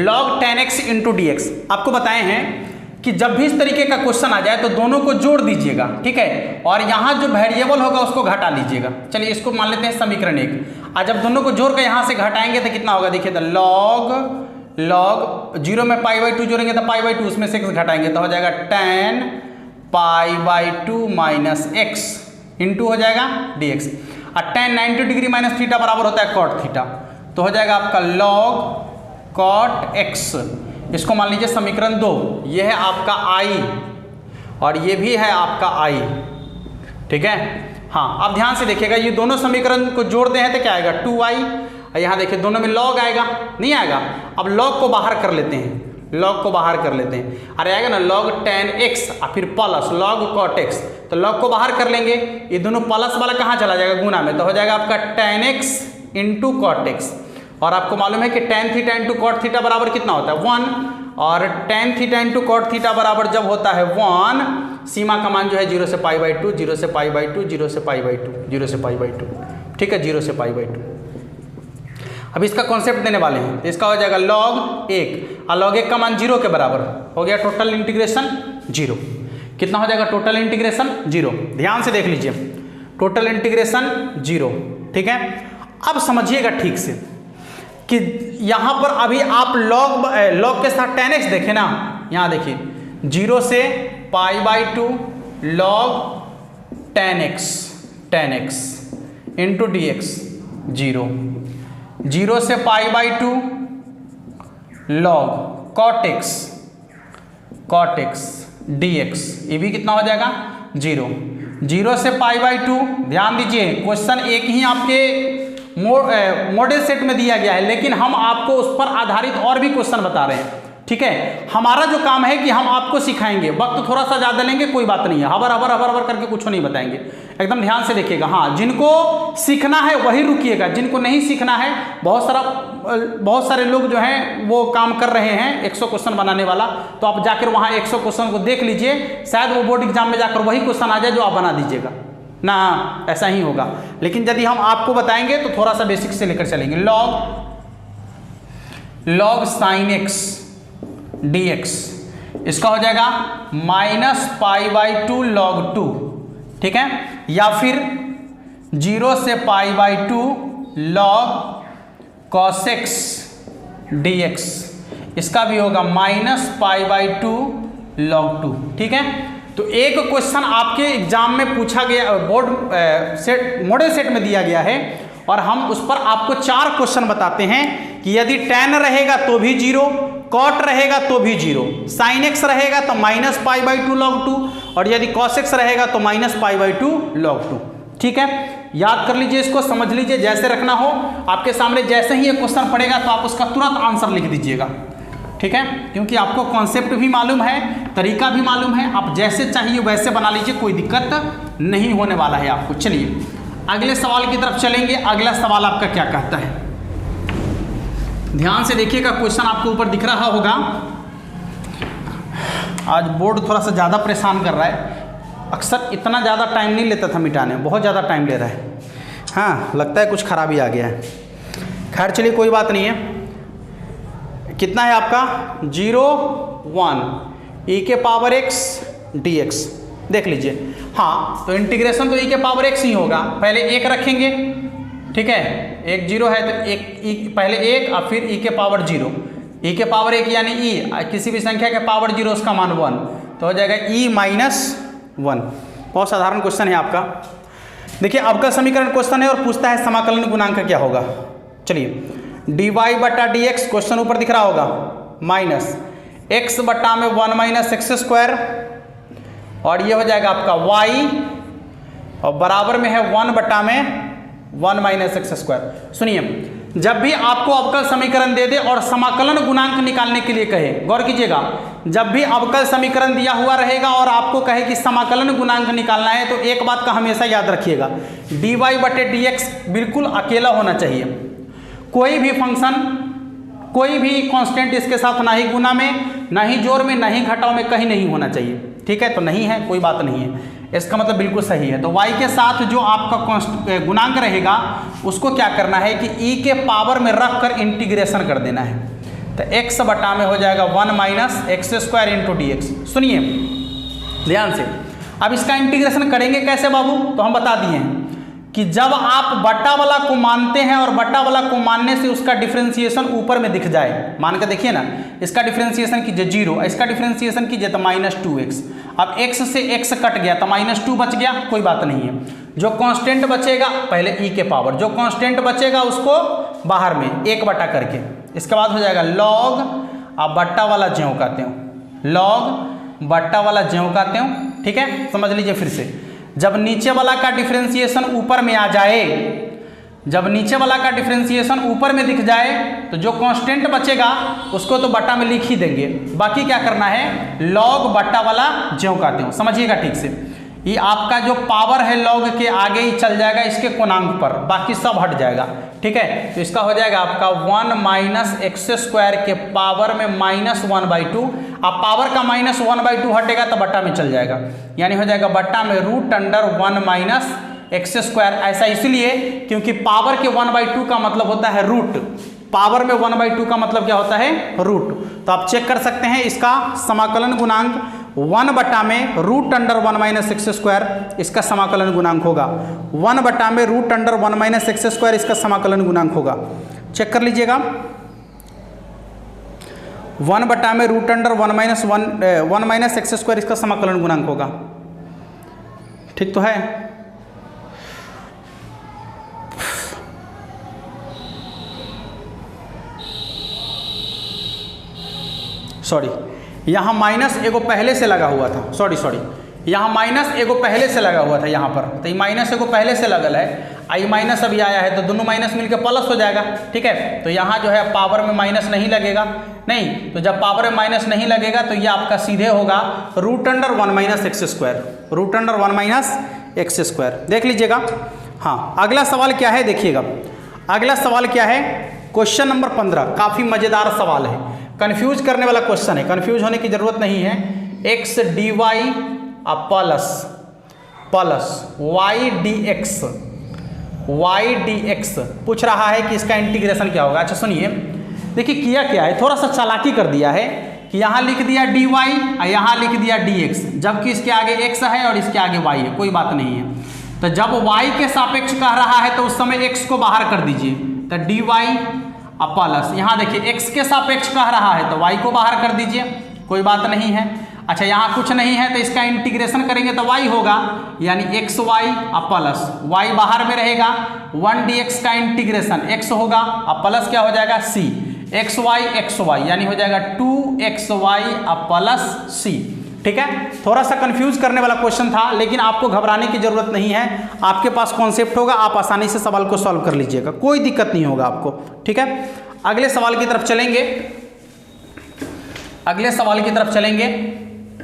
log 10x इंटू dx आपको बताए हैं कि जब भी इस तरीके का क्वेश्चन आ जाए तो दोनों को जोड़ दीजिएगा, ठीक है, और यहाँ जो वेरिएबल होगा उसको घटा लीजिएगा। चलिए इसको मान लेते हैं समीकरण 1, और जब दोनों को जोड़ कर यहाँ से घटाएंगे तो कितना होगा, देखिए तो log 0 में π/2 जोड़ेंगे तो π/2, उसमें से x घटाएंगे तो हो जाएगा 10 π/2 - x इंटू हो जाएगा dx। और tan 90 डिग्री माइनस थीटा बराबर होता है cot थीटा, तो हो जाएगा आपका log cot x। इसको मान लीजिए समीकरण 2, ये है आपका i और ये भी है आपका i, ठीक है। हाँ अब ध्यान से देखिएगा, ये दोनों समीकरण को जोड़ते हैं तो क्या आएगा 2i, और यहाँ देखिए दोनों में log आएगा, नहीं आएगा। अब log को बाहर कर लेते हैं, लॉग को बाहर कर लेते हैं, अरे आएगा ना log tan x और फिर प्लस log cot x, तो log को बाहर कर लेंगे, ये दोनों प्लस वाला कहाँ चला जाएगा, गुना में, तो हो जाएगा आपका tan x into cot x. और आपको मालूम है कि tan theta into cot theta बराबर कितना होता है 1, और tan theta into cot theta बराबर जब होता है 1, सीमा का मान जो है 0 से π/2, 0 से π/2, 0 से π/2, 0 से π/2, ठीक है, 0 से π/2। अब इसका कॉन्सेप्ट देने वाले हैं, तो इसका हो जाएगा log 1, और log 1 का मान 0 के बराबर हो गया, टोटल इंटीग्रेशन 0। कितना हो जाएगा टोटल इंटीग्रेशन 0, ध्यान से देख लीजिए, टोटल इंटीग्रेशन 0, ठीक है। अब समझिएगा ठीक से कि यहाँ पर अभी आप log के साथ tan x देखें ना, यहाँ देखिए 0 से π/2 log tan x into dx 0, 0 से π/2 log cot x dx, ये भी कितना हो जाएगा 0, 0 से π/2। ध्यान दीजिए क्वेश्चन एक ही आपके मॉडल सेट में दिया गया है, लेकिन हम आपको उस पर आधारित और भी क्वेश्चन बता रहे हैं, ठीक है। हमारा जो काम है कि हम आपको सिखाएंगे, वक्त थोड़ा सा ज़्यादा लेंगे, कोई बात नहीं है, हबर करके कुछ नहीं बताएंगे, एकदम ध्यान से देखिएगा। हाँ, जिनको सीखना है वही रुकिएगा, जिनको नहीं सीखना है, बहुत सारे लोग जो हैं वो काम कर रहे हैं 100 क्वेश्चन बनाने वाला, तो आप जाकर वहाँ 100 क्वेश्चन को देख लीजिए, शायद वो बोर्ड एग्जाम में जाकर वही क्वेश्चन आ जाए जो आप बना दीजिएगा ना, ऐसा ही होगा। लेकिन यदि हम आपको बताएंगे तो थोड़ा सा बेसिक से लेकर चलेंगे। log sin x dx, इसका हो जाएगा -π/2 log 2, ठीक है, या फिर 0 से π/2 log cos x dx, इसका भी होगा -π/2 log 2, ठीक है। तो एक क्वेश्चन आपके एग्जाम में पूछा गया, मॉडल सेट में दिया गया है, और हम उस पर आपको 4 क्वेश्चन बताते हैं कि यदि tan रहेगा तो भी 0, cot रहेगा तो भी 0, sin x रहेगा तो -π/2 log 2, और यदि cos x रहेगा तो -π/2 log 2, ठीक है। याद कर लीजिए, इसको समझ लीजिए, जैसे रखना हो आपके सामने, जैसे ही एक क्वेश्चन पड़ेगा तो आप उसका तुरंत आंसर लिख दीजिएगा, ठीक है, क्योंकि आपको कॉन्सेप्ट भी मालूम है, तरीका भी मालूम है, आप जैसे चाहिए वैसे बना लीजिए, कोई दिक्कत नहीं होने वाला है आपको। चलिए अगले सवाल की तरफ चलेंगे। अगला सवाल आपका क्या कहता है, ध्यान से देखिएगा, क्वेश्चन आपको ऊपर दिख रहा होगा। आज बोर्ड थोड़ा सा ज़्यादा परेशान कर रहा है, अक्सर इतना ज़्यादा टाइम नहीं लेता था मिटाने में, बहुत ज़्यादा टाइम ले रहा है। हाँ, लगता है कुछ खराबी आ गया है। खैर चलिए, कोई बात नहीं है। कितना है आपका 0 1 e के पावर x dx, देख लीजिए। हाँ, तो इंटीग्रेशन तो e के पावर x ही होगा, पहले 1 रखेंगे, ठीक है, 1 0 है तो पहले 1 और फिर e के पावर 0, e के पावर 1 यानी e, किसी भी संख्या के पावर 0 उसका मान 1, तो हो जाएगा e - 1। बहुत साधारण क्वेश्चन है आपका। देखिए अवकल समीकरण क्वेश्चन है और पूछता है समाकलन गुणांक क्या होगा। चलिए, dy/dx क्वेश्चन ऊपर दिख रहा होगा, माइनस x बटा में 1 - x², और ये हो जाएगा आपका y, और बराबर में है 1 बटा में 1 - x²। सुनिए, जब भी आपको अवकल समीकरण दे दे और समाकलन गुणांक निकालने के लिए कहे, गौर कीजिएगा, जब भी अवकल समीकरण दिया हुआ रहेगा और आपको कहे कि समाकलन गुणांक निकालना है, तो एक बात का हमेशा याद रखिएगा, dy/dx बिल्कुल अकेला होना चाहिए। कोई भी फंक्शन, कोई भी कांस्टेंट इसके साथ ना ही गुना में, ना ही जोड़ में, ना ही घटाव में, कहीं नहीं होना चाहिए, ठीक है। तो नहीं है, कोई बात नहीं है, इसका मतलब बिल्कुल सही है। तो y के साथ जो आपका गुणांक रहेगा उसको क्या करना है कि e के पावर में रख कर इंटीग्रेशन कर देना है, तो x बटा में हो जाएगा 1 - x² इंटू dx। सुनिए ध्यान से, अब इसका इंटीग्रेशन करेंगे कैसे बाबू, तो हम बता दिए हैं कि जब आप बट्टा वाला को मानते हैं और बट्टा वाला को मानने से उसका डिफरेंशिएशन ऊपर में दिख जाए, मान कर देखिए ना, इसका डिफरेंशिएशन कीजिए 0, इसका डिफरेंशिएशन कीजिए तो -2x। अब x से x कट गया तो -2 बच गया, कोई बात नहीं है। जो कांस्टेंट बचेगा, पहले e के पावर, जो कांस्टेंट बचेगा उसको बाहर में 1 बटा करके, इसके बाद हो जाएगा log, आप बट्टा वाला ज्यों कहते हो, log बट्टा वाला ज्यों कहते हो, ठीक है। समझ लीजिए फिर से, जब नीचे वाला का डिफरेंशिएशन ऊपर में आ जाए, जब नीचे वाला का डिफरेंशिएशन ऊपर में दिख जाए तो जो कांस्टेंट बचेगा उसको तो बट्टा में लिख ही देंगे, बाकी क्या करना है लॉग बट्टा वाला ज्यों का त्यों। समझिएगा ठीक से, ये आपका जो पावर है लॉग के आगे ही चल जाएगा इसके कोणांक पर, बाकी सब हट जाएगा। ठीक है, तो इसका हो जाएगा आपका 1 माइनस एक्स स्क्वायर के पावर में -1/2। अब पावर का -1/2 हटेगा तो बट्टा में चल जाएगा, यानी हो जाएगा बट्टा में √1 माइनस एक्स स्क्वायर। ऐसा इसलिए क्योंकि पावर के 1/2 का मतलब होता है रूट, पावर में 1/2 का मतलब क्या होता है रूट। तो आप चेक कर सकते हैं इसका समाकलन गुणांक 1 बटा में √1 माइनस एक्स स्क्वायर, इसका समाकलन गुणांक होगा 1 बटा में √1 माइनस एक्स स्क्वायर, इसका समाकलन गुणांक होगा। चेक कर लीजिएगा 1 बटा में √1 माइनस एक्स स्क्वायर, इसका समाकलन गुणांक होगा। ठीक तो है, सॉरी यहाँ माइनस एगो पहले से लगा हुआ था, सॉरी यहाँ माइनस एगो पहले से लगा हुआ था यहाँ पर, तो ये माइनस एगो पहले से लगल है, आई माइनस अभी आया है तो दोनों माइनस मिलकर प्लस हो जाएगा। ठीक है, तो यहाँ जो है पावर में माइनस नहीं लगेगा, नहीं तो जब पावर में माइनस नहीं लगेगा तो ये आपका सीधे होगा √1 minus x square, √1 minus x square. देख लीजिएगा। हाँ, अगला सवाल क्या है देखिएगा, अगला सवाल क्या है, क्वेश्चन नंबर 15, काफ़ी मज़ेदार सवाल है, कंफ्यूज करने वाला क्वेश्चन है, कंफ्यूज होने की जरूरत नहीं है। x dy plus y dx पूछ रहा है कि इसका इंटीग्रेशन क्या होगा। अच्छा सुनिए, देखिए किया क्या है, थोड़ा सा चालाकी कर दिया है कि यहाँ लिख दिया dy और यहाँ लिख दिया dx, जबकि इसके आगे x है और इसके आगे y है, कोई बात नहीं है। तो जब y के सापेक्ष कह रहा है तो उस समय x को बाहर कर दीजिए, तो dy प्लस यहाँ देखिए x के सापेक्ष कह रहा है तो y को बाहर कर दीजिए, कोई बात नहीं है। अच्छा यहाँ कुछ नहीं है तो इसका इंटीग्रेशन करेंगे तो y होगा, यानी xy प्लस y बाहर में रहेगा, 1 dx का इंटीग्रेशन x होगा अब प्लस क्या हो जाएगा c, xy यानी हो जाएगा 2xy प्लस c। ठीक है, थोड़ा सा कंफ्यूज करने वाला क्वेश्चन था, लेकिन आपको घबराने की जरूरत नहीं है, आपके पास कॉन्सेप्ट होगा, आप आसानी से सवाल को सॉल्व कर लीजिएगा, कोई दिक्कत नहीं होगा आपको। ठीक है, अगले सवाल की तरफ चलेंगे, अगले सवाल की तरफ चलेंगे,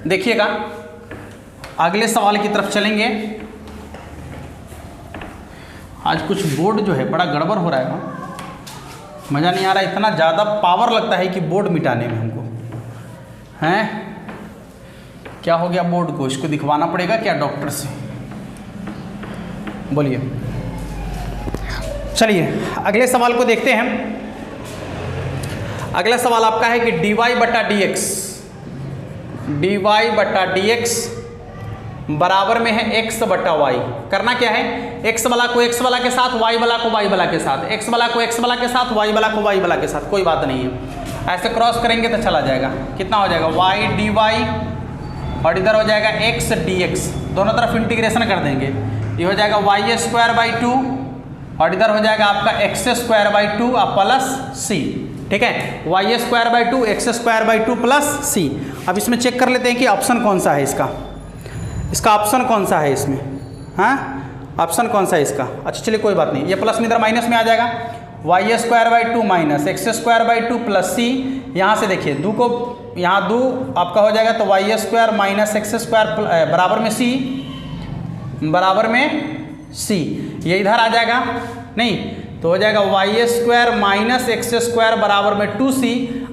देखिएगा अगले सवाल की तरफ चलेंगे। आज कुछ बोर्ड जो है बड़ा गड़बड़ हो रहा है, मज़ा नहीं आ रहा, इतना ज़्यादा पावर लगता है कि बोर्ड मिटाने में हमको हैं। क्या हो गया बोर्ड को, इसको दिखवाना पड़ेगा क्या डॉक्टर से, बोलिए। चलिए अगले सवाल को देखते हैं। अगला सवाल आपका है कि dy बटा dx बराबर में है x बटा y। करना क्या है, x वाला को x वाला के साथ, y वाला को y वाला के साथ, x वाला को x वाला के साथ, y वाला को y वाला के साथ, कोई बात नहीं है। ऐसे क्रॉस करेंगे तो चला जाएगा, कितना हो जाएगा y dy और इधर हो जाएगा x dx, दोनों तरफ इंटीग्रेशन कर देंगे, ये हो जाएगा y² 2 और इधर हो जाएगा आपका x² 2 प्लस c। ठीक है, y² 2 x² 2 प्लस c। अब इसमें चेक कर लेते हैं कि ऑप्शन कौन सा है इसका, इसका ऑप्शन कौन सा है इसमें, हाँ ऑप्शन कौन सा है इसका। अच्छा चलिए कोई बात नहीं, ये प्लस में इधर माइनस में आ जाएगा, y² 2 minus x² 2 plus c। यहाँ से देखिए दो को, यहाँ दो आपका हो जाएगा तो y² माइनस x² बराबर में c, बराबर में c, ये इधर आ जाएगा, नहीं तो हो जाएगा y² माइनस x² बराबर में 2c,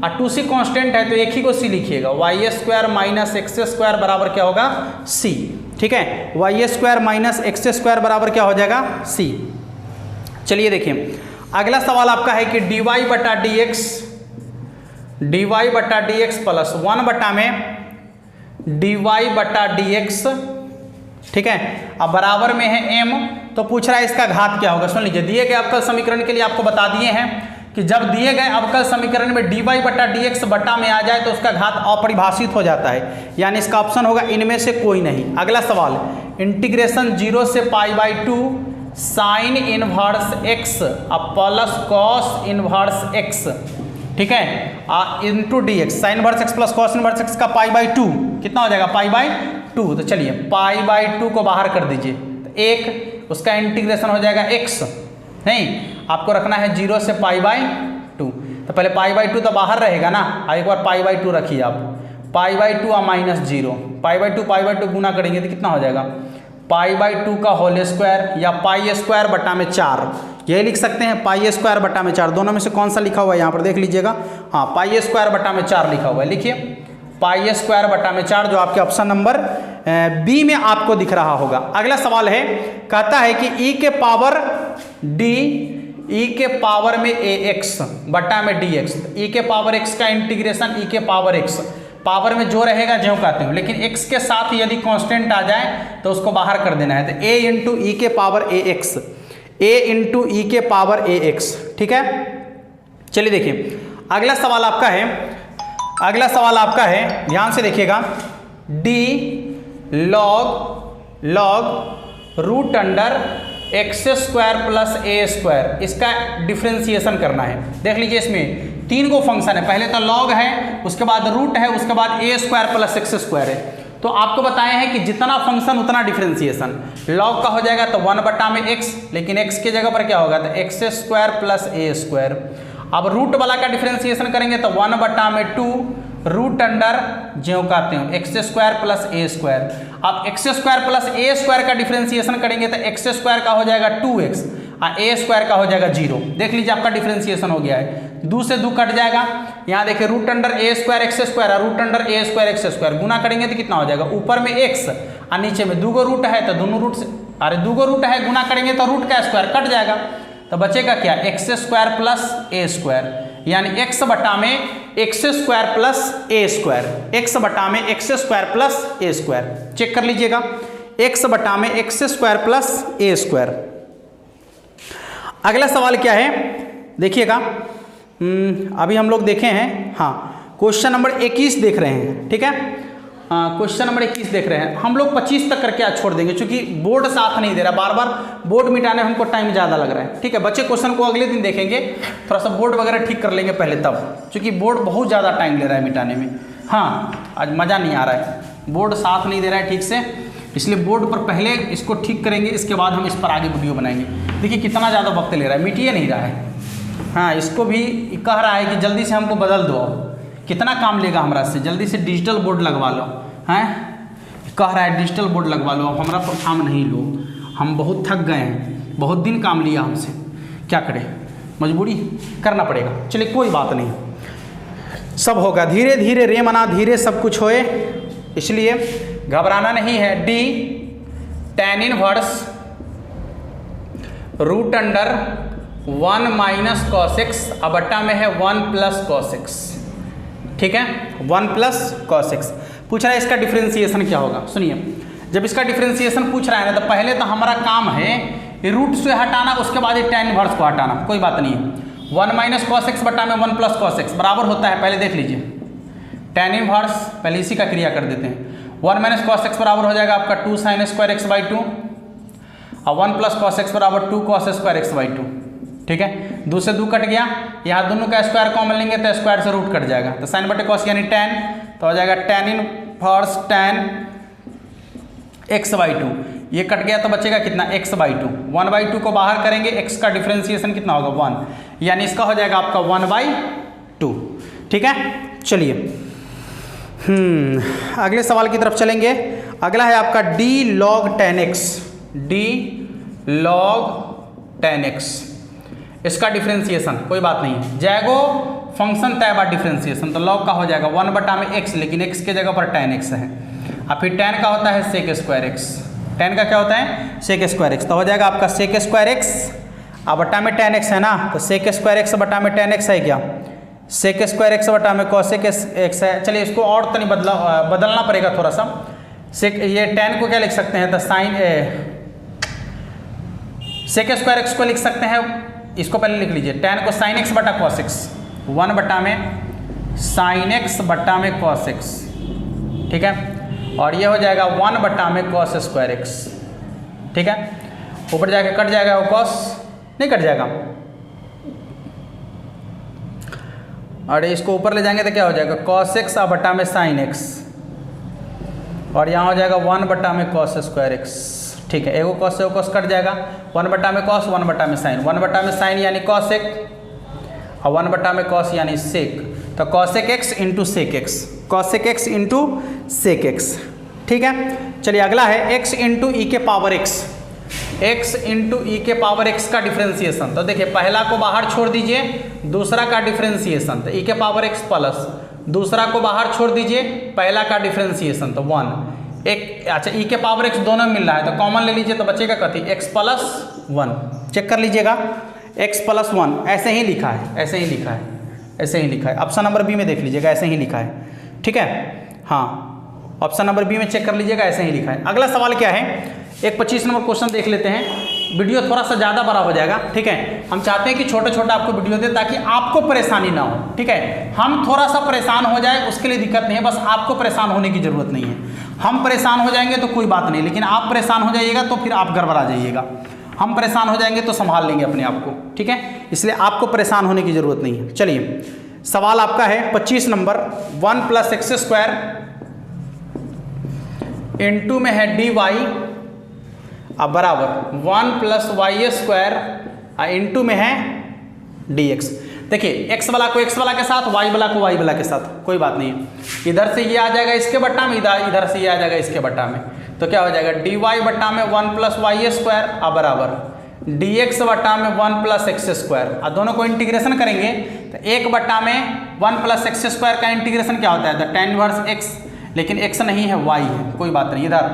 और 2c कांस्टेंट है तो एक ही को c लिखिएगा, y² माइनस x² बराबर क्या होगा c। ठीक है, y² माइनस x² बराबर क्या हो जाएगा c। चलिए देखिए अगला सवाल आपका है कि dy बटा dx प्लस 1 बटा में dy बटा dx। ठीक है, अब बराबर में है m, तो पूछ रहा है इसका घात क्या होगा। सुन लीजिए, दिए गए अवकल समीकरण के लिए आपको बता दिए हैं कि जब दिए गए अवकल समीकरण में dy बटा dx बटा में आ जाए तो उसका घात अपरिभाषित हो जाता है, यानी इसका ऑप्शन होगा इनमें से कोई नहीं। अगला सवाल, इंटीग्रेशन 0 से π/2 sine inverse x plus cos inverse x, ठीक है, into dx, sine inverse x plus cos inverse x का π/2 कितना हो जाएगा π/2। तो चलिए π/2 को बाहर कर दीजिए, तो एक उसका इंटीग्रेशन हो जाएगा x नहीं, आपको रखना है 0 से π/2। तो पहले π/2 तो बाहर रहेगा ना, अब एक बार π/2 रखिए आप, π/2 और -0, π/2 गुना करेंगे तो कितना हो जाएगा, π/2 का होल स्क्वायर या π² बटा में 4, यही लिख सकते हैं π² बटा में 4। दोनों में से कौन सा लिखा हुआ है यहाँ पर देख लीजिएगा, हाँ π² बटा में 4 लिखा हुआ है, लिखिए π² बटा में 4 जो आपके ऑप्शन नंबर बी में आपको दिख रहा होगा। अगला सवाल है, कहता है कि e के पावर d e के पावर में ax बटा में dx, e के पावर x का इंटीग्रेशन e के पावर x, पावर में जो रहेगा जो कहते हैं, लेकिन x के साथ यदि कांस्टेंट आ जाए तो उसको बाहर कर देना है, तो a इंटू ई के power ax, a into e के पावर ax, ठीक है। चलिए देखिए अगला सवाल आपका है, अगला सवाल आपका है, ध्यान से देखिएगा, d log root under x² plus a², इसका डिफ्रेंसिएशन करना है। देख लीजिए इसमें 3 गो फंक्शन है, पहले तो log है, उसके बाद रूट है, उसके बाद a² प्लस x² है। तो आपको बताए हैं कि जितना फंक्शन उतना डिफ्रेंसिएशन, log का हो जाएगा तो 1 बटा में x, लेकिन x की जगह पर क्या होगा, तो x² प्लस a²। अब रूट वाला का डिफ्रेंसिएशन करेंगे तो 1 बटा में 2 रूट अंडर जो कहते हैं x² प्लस a²। अब x² प्लस a² का डिफ्रेंसिएशन करेंगे तो x² का हो जाएगा 2x और a² का हो जाएगा 0। देख लीजिए आपका डिफ्रेंसिएशन हो गया है, 2 से 2 कट जाएगा, यहाँ देखिए रूट अंडर a² x² और रूट अंडर a² x², गुना करेंगे तो कितना हो जाएगा, ऊपर में x और नीचे में 2 गो रूट है तो दोनों रूट से, अरे 2 गो रूट है, गुना करेंगे तो रूट का स्क्वायर कट जाएगा, तो बचेगा क्या, x² प्लस a², यानी x बटा में x² प्लस a², x बटा में x² प्लस a², चेक कर लीजिएगा, x बटा में x² प्लस a²। अगला सवाल क्या है देखिएगा, अभी हम लोग देखे हैं, हाँ क्वेश्चन नंबर 21 देख रहे हैं, ठीक है, क्वेश्चन नंबर 21 देख रहे हैं। हम लोग 25 तक करके आज छोड़ देंगे, क्योंकि बोर्ड साथ नहीं दे रहा, बार बार बोर्ड मिटाने में हमको टाइम ज़्यादा लग रहा है, ठीक है। बच्चे क्वेश्चन को अगले दिन देखेंगे, थोड़ा सा बोर्ड वगैरह ठीक कर लेंगे पहले तब, क्योंकि बोर्ड बहुत ज़्यादा टाइम ले रहा है मिटाने में। हाँ आज मज़ा नहीं आ रहा है, बोर्ड साथ नहीं दे रहा है ठीक से, इसलिए बोर्ड पर पहले इसको ठीक करेंगे, इसके बाद हम इस पर आगे वीडियो बनाएंगे। देखिए कितना ज़्यादा वक्त ले रहा है, मिटिए नहीं रहा है। हाँ इसको भी कह रहा है कि जल्दी से हमको बदल दो, कितना काम लेगा हमारा से, जल्दी से डिजिटल बोर्ड लगवा लो, हैं कह रहा है डिजिटल बोर्ड लगवा लो, अब हमारा पर काम नहीं लो, हम बहुत थक गए हैं, बहुत दिन काम लिया हमसे, क्या करें, मजबूरी करना पड़ेगा। चलिए कोई बात नहीं, सब होगा, धीरे धीरे रे मना धीरे सब कुछ होए, इसलिए घबराना नहीं है। d tan inverse root under 1 minus cos x, अब बट्टा में है 1 प्लस cos x, ठीक है, 1 प्लस cos x। पूछ रहा है इसका डिफ्रेंसिएशन क्या होगा। सुनिए, जब इसका डिफ्रेंसिएशन पूछ रहा है ना, तो पहले तो हमारा काम है रूट से हटाना, उसके बाद ये tan इनवर्स को हटाना, कोई बात नहीं है। 1 माइनस cos x बटा में 1 प्लस cos x बराबर होता है, पहले देख लीजिए tan इनवर्स, पहले इसी का क्रिया कर देते हैं। 1 माइनस cos x बराबर हो जाएगा आपका 2 sin स्क्वायर x बाई 2 और 1 प्लस cos x बराबर 2 cos स्क्वायर x बाई 2, ठीक है, 2 से 2 कट गया, यहाँ दोनों का स्क्वायर कॉमन लेंगे तो स्क्वायर से रूट कट जाएगा, तो साइन बटे कॉस यानी tan, तो हो जाएगा tan inverse tan x by 2, ये कट गया तो बचेगा कितना x बाई 2, 1 बाई 2 को बाहर करेंगे, x का डिफ्रेंसिएशन कितना होगा 1, यानी इसका हो जाएगा आपका 1 बाई 2, ठीक है। चलिए अगले सवाल की तरफ चलेंगे। अगला है आपका d log tan x, d log tan x, इसका डिफ्रेंसिएशन कोई बात नहीं है, जैगो फंक्शन तय बार डिफ्रेंसिएशन, तो log का हो जाएगा 1 बटा में x, लेकिन x के जगह पर tan x है, और फिर tan का होता है sec स्क्वायर x, tan का क्या होता है sec स्क्वायर x, तो हो जाएगा आपका sec स्क्वायर x और बटा में tan x है ना, तो sec स्क्वायर x बटा में tan x है क्या, sec स्क्वायर x बटा में cosec x है। चलिए इसको और तो नहीं बदलना पड़ेगा थोड़ा सा, sec ये tan को क्या लिख सकते हैं, तो साइन sec स्क्वायर x को लिख सकते हैं, इसको पहले लिख लीजिए, tan को sin x बटा cos x, 1 बटा में sin x बटा में cos x, ठीक है, और ये हो जाएगा 1 बटा में cos स्क्वायर x, ठीक है, ऊपर जाके कट जाएगा वो cos नहीं कट जाएगा, और इसको ऊपर ले जाएंगे तो क्या हो जाएगा cos x बटा में sin x, और यहाँ हो जाएगा 1 बटा में cos स्क्वायर x, ठीक है, एगो कॉस से कॉस कट जाएगा, 1 बटा में कॉस 1 बटा में साइन, 1 बटा में साइन यानी कॉसेक और 1 बटा में कॉस यानी सेक, तो cosec x into sec x, cosec x into sec x. ठीक है, चलिए अगला है एक्स इंटू ई के power x, x into e के पावर एक्स का डिफ्रेंसिएशन। तो देखिए पहला को बाहर छोड़ दीजिए, दूसरा का डिफ्रेंसिएशन, तो ई के पावर एक्स प्लस, दूसरा को बाहर छोड़ दीजिए, पहला का डिफ्रेंसिएशन तो 1 एक, अच्छा ई के पावर एक्स दोनों में मिल रहा है तो कॉमन ले लीजिए, तो बचेगा कथी एक्स प्लस 1, चेक कर लीजिएगा एक्स प्लस 1 ऐसे ही लिखा है, ऐसे ही लिखा है, ऐसे ही लिखा है। ऑप्शन नंबर बी में देख लीजिएगा ऐसे ही लिखा है। ठीक है, हाँ ऑप्शन नंबर बी में चेक कर लीजिएगा ऐसे ही लिखा है। अगला सवाल क्या है, एक 25 नंबर क्वेश्चन देख लेते हैं, वीडियो थोड़ा सा ज़्यादा बड़ा हो जाएगा। ठीक है, हम चाहते हैं कि छोटे छोटे आपको वीडियो दे ताकि आपको परेशानी ना हो। ठीक है, हम थोड़ा सा परेशान हो जाए उसके लिए दिक्कत नहीं है, बस आपको परेशान होने की ज़रूरत नहीं है। हम परेशान हो जाएंगे तो कोई बात नहीं, लेकिन आप परेशान हो जाइएगा तो फिर आप गड़बड़ा जाइएगा। हम परेशान हो जाएंगे तो संभाल लेंगे अपने आप को। ठीक है, इसलिए आपको परेशान होने की ज़रूरत नहीं है। चलिए सवाल आपका है 25 नंबर, 1 + x² इंटू में है dy अब बराबर 1 + y² इंटू में है dx। देखिए x वाला को x वाला के साथ, y वाला को y वाला के साथ, कोई बात नहीं है। इधर से ये आ जाएगा इसके बट्टा में, इधर से ये आ जाएगा इसके बट्टा में, तो क्या हो जाएगा dy बट्टा में 1 + y² अब बराबर dx बट्टा में 1 + x²। अब दोनों को इंटीग्रेशन करेंगे तो 1 बट्टा में 1 + x² का इंटीग्रेशन क्या होता है, तो tan इनवर्स x, लेकिन x नहीं है y है, कोई बात नहीं, इधर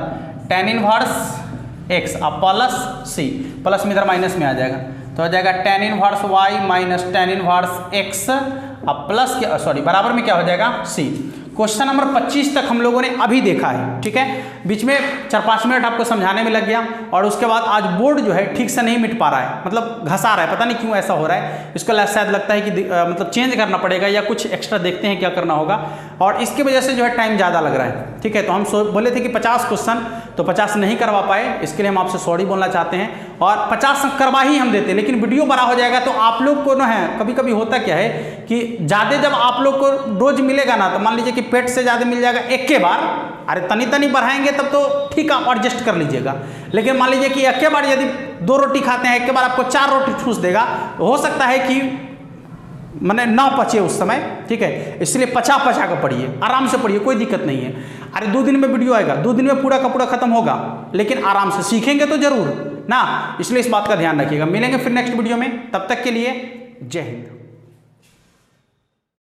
tan इनवर्स x अब प्लस c, प्लस में इधर माइनस में आ जाएगा, तो हो जाएगा tan inverse y minus tan inverse x अब प्लस के सॉरी बराबर में क्या हो जाएगा c। क्वेश्चन नंबर 25 तक हम लोगों ने अभी देखा है। ठीक है, बीच में 4-5 मिनट आपको समझाने में लग गया और उसके बाद आज बोर्ड जो है ठीक से नहीं मिट पा रहा है, मतलब घसा रहा है, पता नहीं क्यों ऐसा हो रहा है। इसको शायद लगता है कि मतलब चेंज करना पड़ेगा या कुछ एक्स्ट्रा देखते हैं क्या करना होगा, और इसकी वजह से जो है टाइम ज़्यादा लग रहा है। ठीक है, तो हम बोले थे कि 50 क्वेश्चन, तो 50 नहीं करवा पाए, इसके लिए हम आपसे सॉरी बोलना चाहते हैं, और 50 करवा ही हम देते, लेकिन वीडियो बड़ा हो जाएगा तो आप लोग को ना है, कभी कभी होता क्या है कि ज़्यादा जब आप लोग को डोज मिलेगा ना, तो मान लीजिए कि पेट से ज़्यादा मिल जाएगा एक के बार, अरे तनी तनी बढ़ाएंगे तब तो ठीक आप एडजस्ट कर लीजिएगा, लेकिन मान लीजिए कि एक के बार यदि 2 रोटी खाते हैं, एक के बार आपको 4 रोटी ठूस देगा, तो हो सकता है कि मैंने ना पचे उस समय। ठीक है, इसलिए पचा का पढ़िए, आराम से पढ़िए, कोई दिक्कत नहीं है। अरे 2 दिन में वीडियो आएगा, 2 दिन में पूरा का पूरा खत्म होगा, लेकिन आराम से सीखेंगे तो जरूर ना, इसलिए इस बात का ध्यान रखिएगा। मिलेंगे फिर नेक्स्ट वीडियो में, तब तक के लिए जय हिंद।